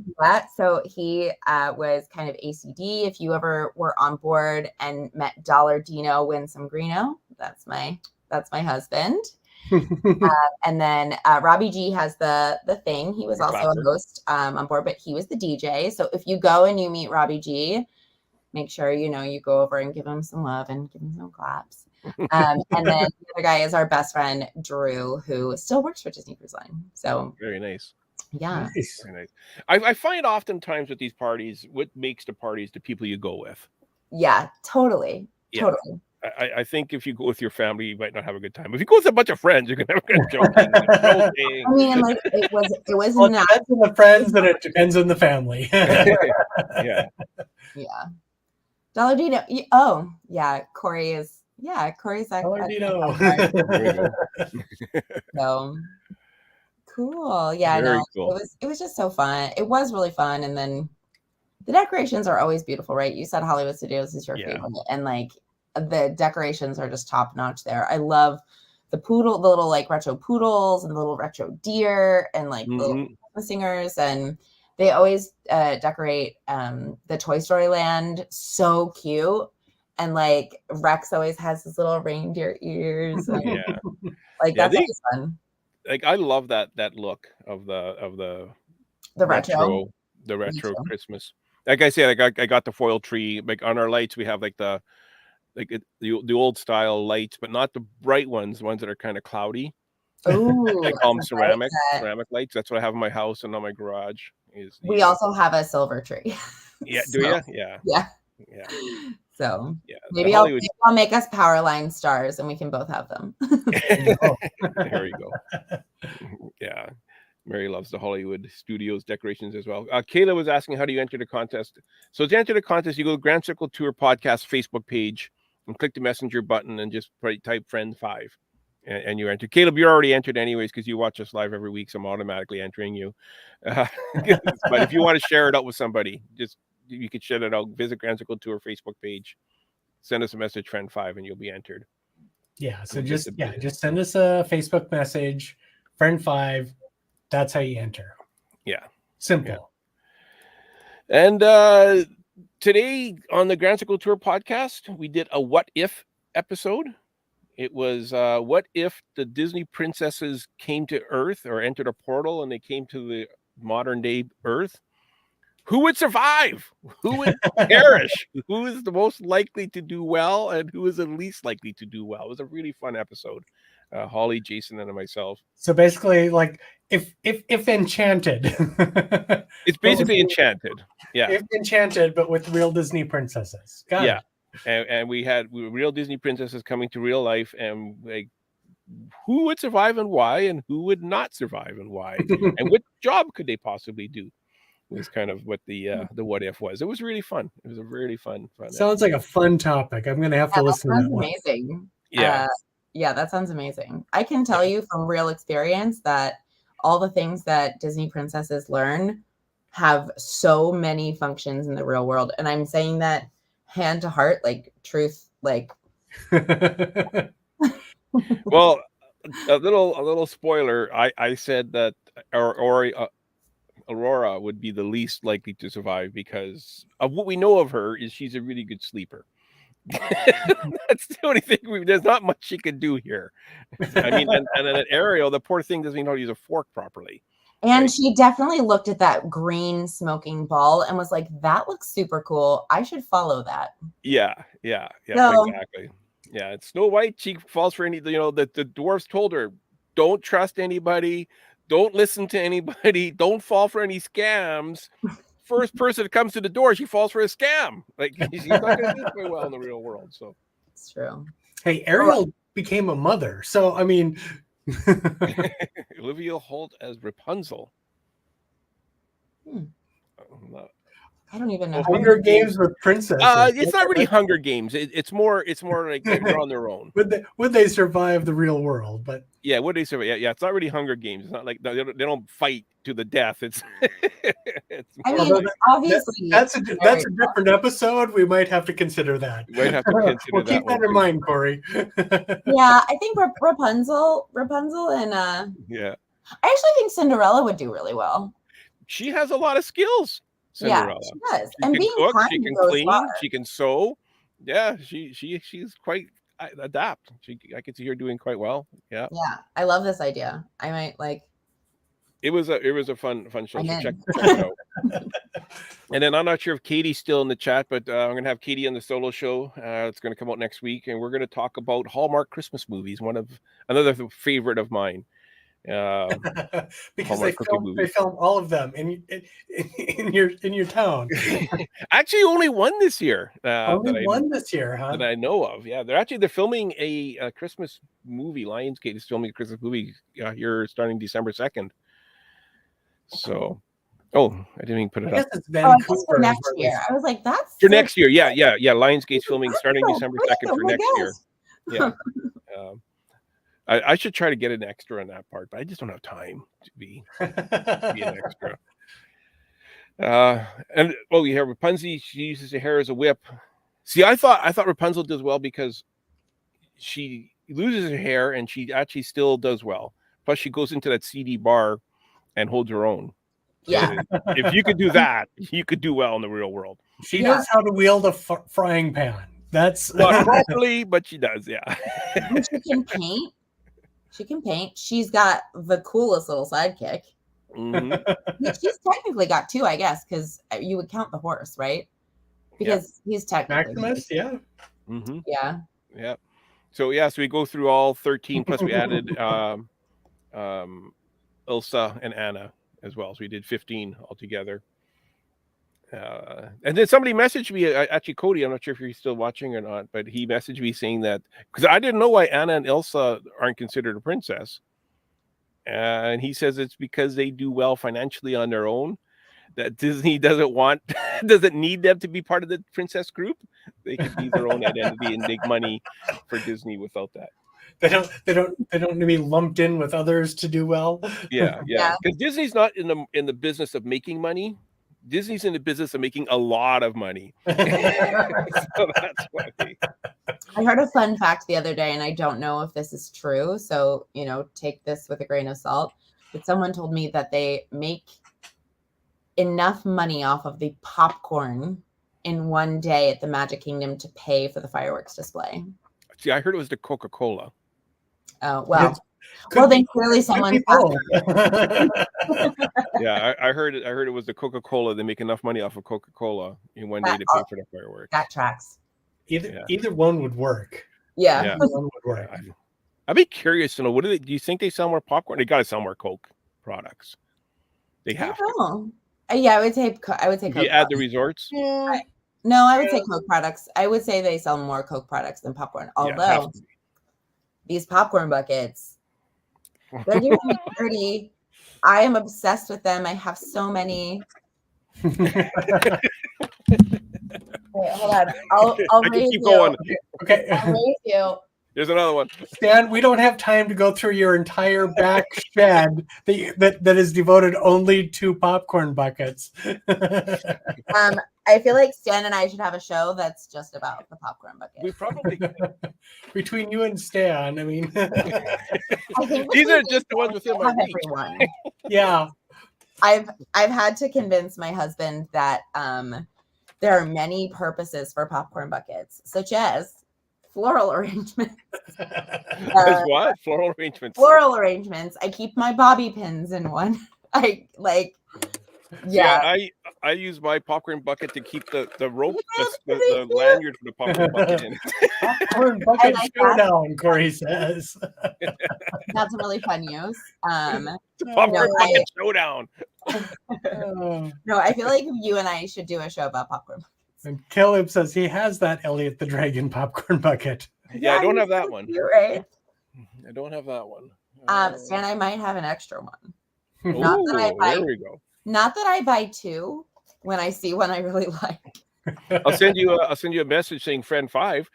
So he was kind of ACD. If you ever were on board and met Dollar Dino Win Some Greeno, that's my husband. And then Robbie G has the thing. He was also a host on board, but he was the DJ. So if you go and you meet Robbie G, make sure you go over and give him some love and give him some claps. And then the other guy is our best friend Drew, who still works for Disney Cruise Line. So very nice. Yeah. Nice. Very nice. I find oftentimes with these parties, what makes the parties the people you go with. Yeah, totally. Yeah. Totally. I think if you go with your family, you might not have a good time. If you go with a bunch of friends, you're gonna have a good joking. I mean, like it was Well, not. it depends on the friends, and it depends on the family. Yeah. Yeah. Dollar Dino. Oh, yeah. Corey's Dollar actually. Dino. So cool. Yeah, Very no, cool. it was just so fun. It was really fun. And then the decorations are always beautiful, right? You said Hollywood Studios is your favorite. And like the decorations are just top notch there. I love the little like retro poodles and the little retro deer and like the little singers, and they always decorate the Toy Story Land so cute. And like Rex always has his little reindeer ears. And, that's always fun. Like I love that look of the retro Christmas. Like I say, like I got the foil tree. Like on our lights, we have like the old style lights, but not the bright ones, the ones that are kind of cloudy. Ooh, I call them ceramic lights. That's what I have in my house and on my garage. We also have a silver tree. Yeah, do you? Yeah. So maybe I'll make us Powerline stars and we can both have them. There you go. Yeah. Mary loves the Hollywood Studios decorations as well. Kayla was asking, how do you enter the contest? So to enter the contest, you go to Grand Circle Tour Podcast Facebook page and click the messenger button and just type friend 5 and you enter. Caleb, you're already entered anyways because you watch us live every week, so I'm automatically entering you. But if you want to share it out with somebody, you could share it out. Visit Grand Circle Tour Facebook page, send us a message, friend 5, and you'll be entered. Yeah, so just send us a Facebook message, friend 5. That's how you enter. Yeah. Simple. Yeah. And today on the Grand Circle Tour podcast, we did a what if episode. It was what if the Disney princesses came to Earth or entered a portal and they came to the modern day Earth? Who would survive? Who would perish? Who is the most likely to do well and who is the least likely to do well? It was a really fun episode. Holly, Jason, and myself. So basically, like if Enchanted. It's basically Enchanted. Yeah. If Enchanted, but with real Disney princesses. Got it. And we had real Disney princesses coming to real life, and like who would survive and why, and who would not survive and why, and what job could they possibly do? Was kind of what the what if was. It was really fun. It was a really fun. Sounds like a fun topic. I'm gonna have to listen to that. Amazing. Yeah, that sounds amazing. I can tell you from real experience that all the things that Disney princesses learn have so many functions in the real world, and I'm saying that hand to heart, like truth, like. Well, a little spoiler. I said that Aurora would be the least likely to survive because of what we know of her is she's a really good sleeper. That's the only thing. There's not much she can do here. I mean, and then Ariel, the poor thing doesn't even know how to use a fork properly. And she definitely looked at that green smoking ball and was like, that looks super cool. I should follow that. Yeah, exactly. Yeah, it's Snow White. She falls for any, the dwarves told her, don't trust anybody. Don't listen to anybody. Don't fall for any scams. First person that comes to the door, she falls for a scam. Like she's not going to do very well in the real world. So it's true. Hey, Ariel became a mother, so I mean, Olivia Holt as Rapunzel. I don't even know. Hunger Games with princesses. It's not really Hunger Games. It's more like they're on their own. Would they survive the real world? But Yeah, what they say? Yeah. It's not really Hunger Games. It's not like they don't fight to the death. It's I more mean, like, obviously, that's a different episode. We might have to consider that. we might have to consider We'll that keep that one in too. mind, Corey. yeah, I think Rapunzel, and Yeah, I actually think Cinderella would do really well. she has a lot of skills. Cinderella. Yeah, she does. She And can being cook. kind She can goes clean. far. She can sew. Yeah, she's quite adapt. I could see her doing quite well. Yeah. Yeah, I love this idea. I might like. It was a fun show. I'm So in. check it out. And then I'm not sure if Katie's still in the chat, but I'm gonna have Katie on the solo show. It's gonna come out next week, and we're gonna talk about Hallmark Christmas movies. Another favorite of mine. Because Hallmark cookie they movies. film all of them in your town. Actually, only one this year. Only one this year, huh? That I know of. Yeah, they're filming a Christmas movie. Lionsgate is filming a Christmas movie here starting December 2nd. So, I didn't even put it I up. guess it's Oh, I Vancouver. guess for next year. I was like, that's For next year, yeah. Lionsgate's filming starting Oh, December great. 2nd Oh for my next year. gosh. Yeah. I should try to get an extra on that part, but I just don't have time to be an extra. And you hear Rapunzel, she uses her hair as a whip. See, I thought Rapunzel does well because she loses her hair and she actually still does well. Plus, she goes into that seedy bar and holds her own. Yeah. If you could do that, you could do well in the real world. She knows how to wield a frying pan. That's Not properly, but she does. Yeah. And she can paint. She can paint. She's got the coolest little sidekick. Mm-hmm. She's technically got two, I guess, because you would count the horse, right? Because he's technically Maximus. Yeah. Mm-hmm. Yeah. Yeah. So we go through all 13. Plus, we added Ilsa and Anna as well. So we did 15 altogether. And then somebody messaged me, actually Cody, I'm not sure if you're still watching or not, but he messaged me saying that, because I didn't know why Anna and Ilsa aren't considered a princess. And he says it's because they do well financially on their own, that Disney doesn't need them to be part of the princess group. They can be their own identity and make money for Disney without that. They don't need to be lumped in with others to do well. Yeah. Because Disney's not in the business of making money. Disney's in the business of making a lot of money. So that's why I heard a fun fact the other day, and I don't know if this is true, so take this with a grain of salt. But someone told me that they make enough money off of the popcorn in one day at the Magic Kingdom to pay for the fireworks display. See, I heard it was the Coca-Cola. Oh, well. Then clearly someone. Yeah, I heard it was the Coca-Cola. They make enough money off of Coca-Cola in one day to pay for the fireworks. That tracks. Either one would work. Yeah. Yeah. One would work. I'd be curious to know, do you think they sell more popcorn? They got to sell more Coke products. They have to. Yeah, I would say Coke. You add the resorts? No, I would say Coke products. I would say they sell more Coke products than popcorn. Although these popcorn buckets, they're doing me dirty. I am obsessed with them. I have so many. Wait, hold on. I'll raise keep you. going. Okay. I'll raise you. There's another one. Stan, we don't have time to go through your entire back shed that is devoted only to popcorn buckets. I feel like Stan and I should have a show that's just about the popcorn bucket. We probably Between you and Stan, I mean, I think these are just the ones within my reach. everyone. yeah. I've had to convince my husband that there are many purposes for popcorn buckets, such as floral arrangements. As what? Floral arrangements. Floral arrangements. I keep my bobby pins in one. Yeah. I use my popcorn bucket to keep the rope, the lanyard for the popcorn bucket in. Popcorn bucket showdown, Corey says. That's a really fun use. The popcorn bucket showdown. No, I feel like you and I should do a show about popcorn. And Caleb says he has that Elliot the Dragon popcorn bucket. Yeah, I don't have that one. You're right. I don't have that one. Stan, I might have an extra one. There we go. Not that I buy two, when I see one I really like. I'll send you a message saying friend 5.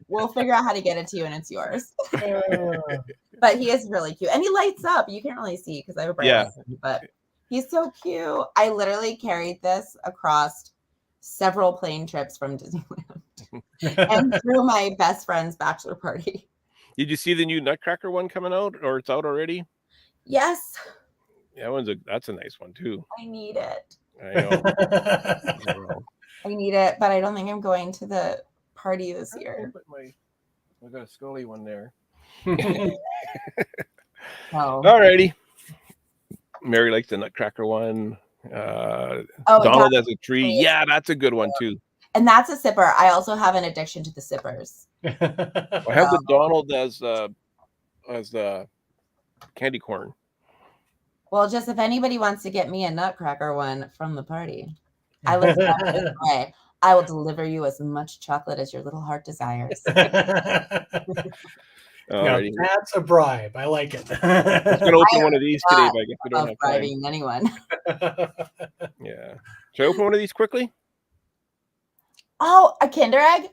We'll figure out how to get it to you, and it's yours. But he is really cute, and he lights up. You can't really see because I have a bright light, but he's so cute. I literally carried this across several plane trips from Disneyland and through my best friend's bachelor party. Did you see the new Nutcracker one coming out, or it's out already? Yes. Yeah, that's a nice one too. I need it. I know. I need it, but I don't think I'm going to the party this year. I got a Scully one there. Alrighty. Mary likes the Nutcracker one. Donald has a tree. Yeah, that's a good one too. And that's a sipper. I also have an addiction to the sippers. I have the Donald as the candy corn. Well, just if anybody wants to get me a Nutcracker one from the party, I live this way. I will deliver you as much chocolate as your little heart desires. Now, that's a bribe. I like it. I'm going to open one of these today, but I guess we don't have bribing anyone. Yeah. Should I open one of these quickly? Oh, a Kinder Egg?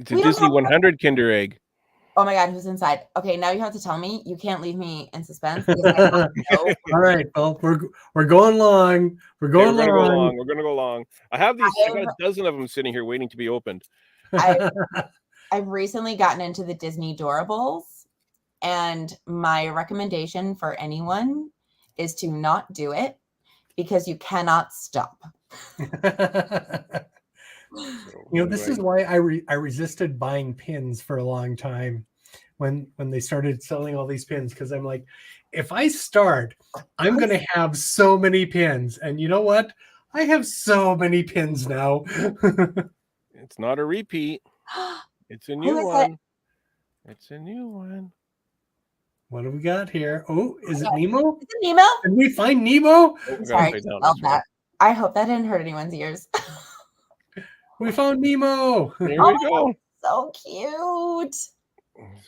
It's a Disney 100 Kinder Egg. Oh my God, who's inside? Okay, now you have to tell me. You can't leave me in suspense. All right, well, we're going long. We're going long. We're going to go long. I have these. I got a dozen of them sitting here waiting to be opened. I've recently gotten into the Disney Doorables, and my recommendation for anyone is to not do it because you cannot stop. This is why I resisted buying pins for a long time when they started selling all these pins, because I'm like, if I start, I'm going to have so many pins. And you know what? I have so many pins now. It's not a repeat. It's a new one. It's a new one. What do we got here? Oh, is it Nemo? Is it Nemo? Did we find Nemo? Sorry, I hope that didn't hurt anyone's ears. We found Nemo. There we go. So cute.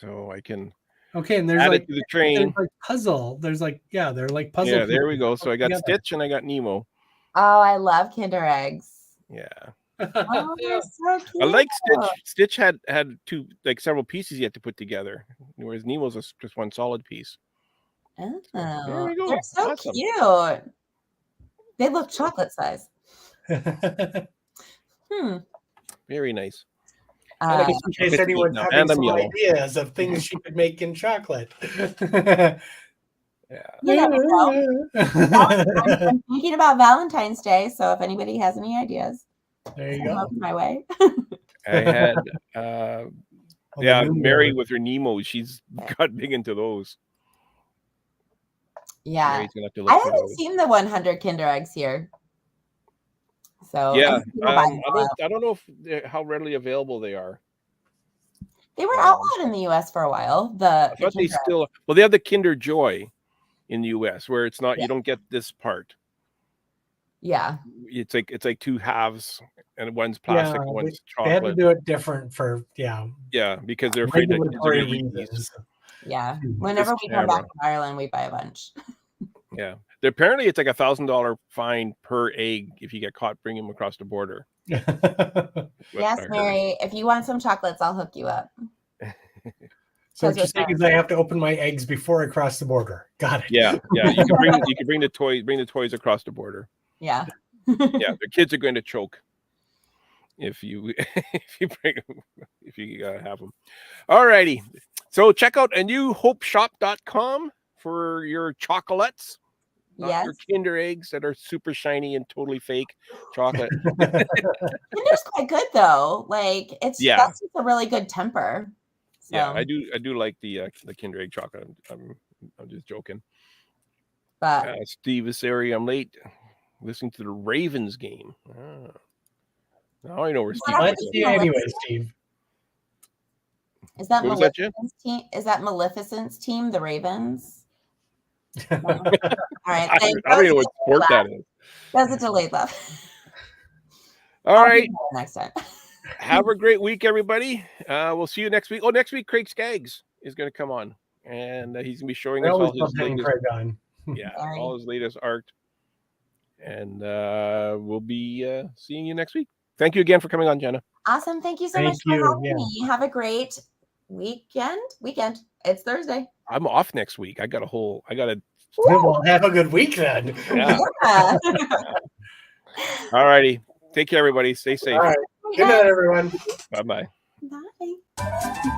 So I can and there's add it to the train. There's like puzzle. There's like, they're like puzzle. Yeah, there we go. So I got Stitch and I got Nemo. Oh, I love Kinder Eggs. Yeah. Oh, they're so cute. I like Stitch. Stitch had several pieces you had to put together, whereas Nemo's just one solid piece. Oh, there we go. They're so cute. They look chocolate size. Very nice. In case anyone's having some ideas of things she could make in chocolate. Yeah. I'm thinking about Valentine's Day, so if anybody has any ideas, there you go. My way. I had Mary with her Nemo. She's got big into those. Yeah. I haven't seen the 100 Kinder Eggs here. So yeah, I don't know how readily available they are. They were outlawed in the U.S. for a while. I thought they still. Well, they have the Kinder Joy in the U.S. where it's not. You don't get this part. Yeah, it's like two halves, and one's plastic, and one's chocolate. They had to do it different for because they're afraid that kids are going to eat these. Yeah, whenever we come back to Ireland, we buy a bunch. Yeah. Apparently, it's like $1,000 fine per egg if you get caught bringing them across the border. Yes, Mary. If you want some chocolates, I'll hook you up. So what you're saying is I have to open my eggs before I cross the border. Got it. Yeah. You can bring the toys across the border. Yeah. Yeah. The kids are going to choke if you have them. All righty. So check out anewhopeshop.com for your chocolates. Not your Kinder Eggs that are super shiny and totally fake chocolate. Kinder's quite good though. Like that's just a really good temper. So. Yeah, I do like the Kinder Egg chocolate. I'm just joking. But Steve is sorry I'm late. Listening to the Ravens game. Now I know where Steve is. Anyway, Steve. Is that Maleficent's team? Is that Maleficent's team, the Ravens? All right. I don't even know what sport that is. That's a delayed laugh. All right. Next time. Have a great week, everybody. We'll see you next week. Oh, next week, Craig Skaggs is going to come on, and he's going to be showing us all his latest. Yeah, Sorry. all his latest art. And we'll be seeing you next week. Thank you again for coming on, Jenna. Awesome. Thank you so Thank much for you, having yeah. me. Have a great weekend. It's Thursday. I'm off next week. I got to. Well, have a good week then. Yeah. Yeah. All righty. Take care, everybody. Stay safe. All right. Good night, everyone. Bye-bye. Bye.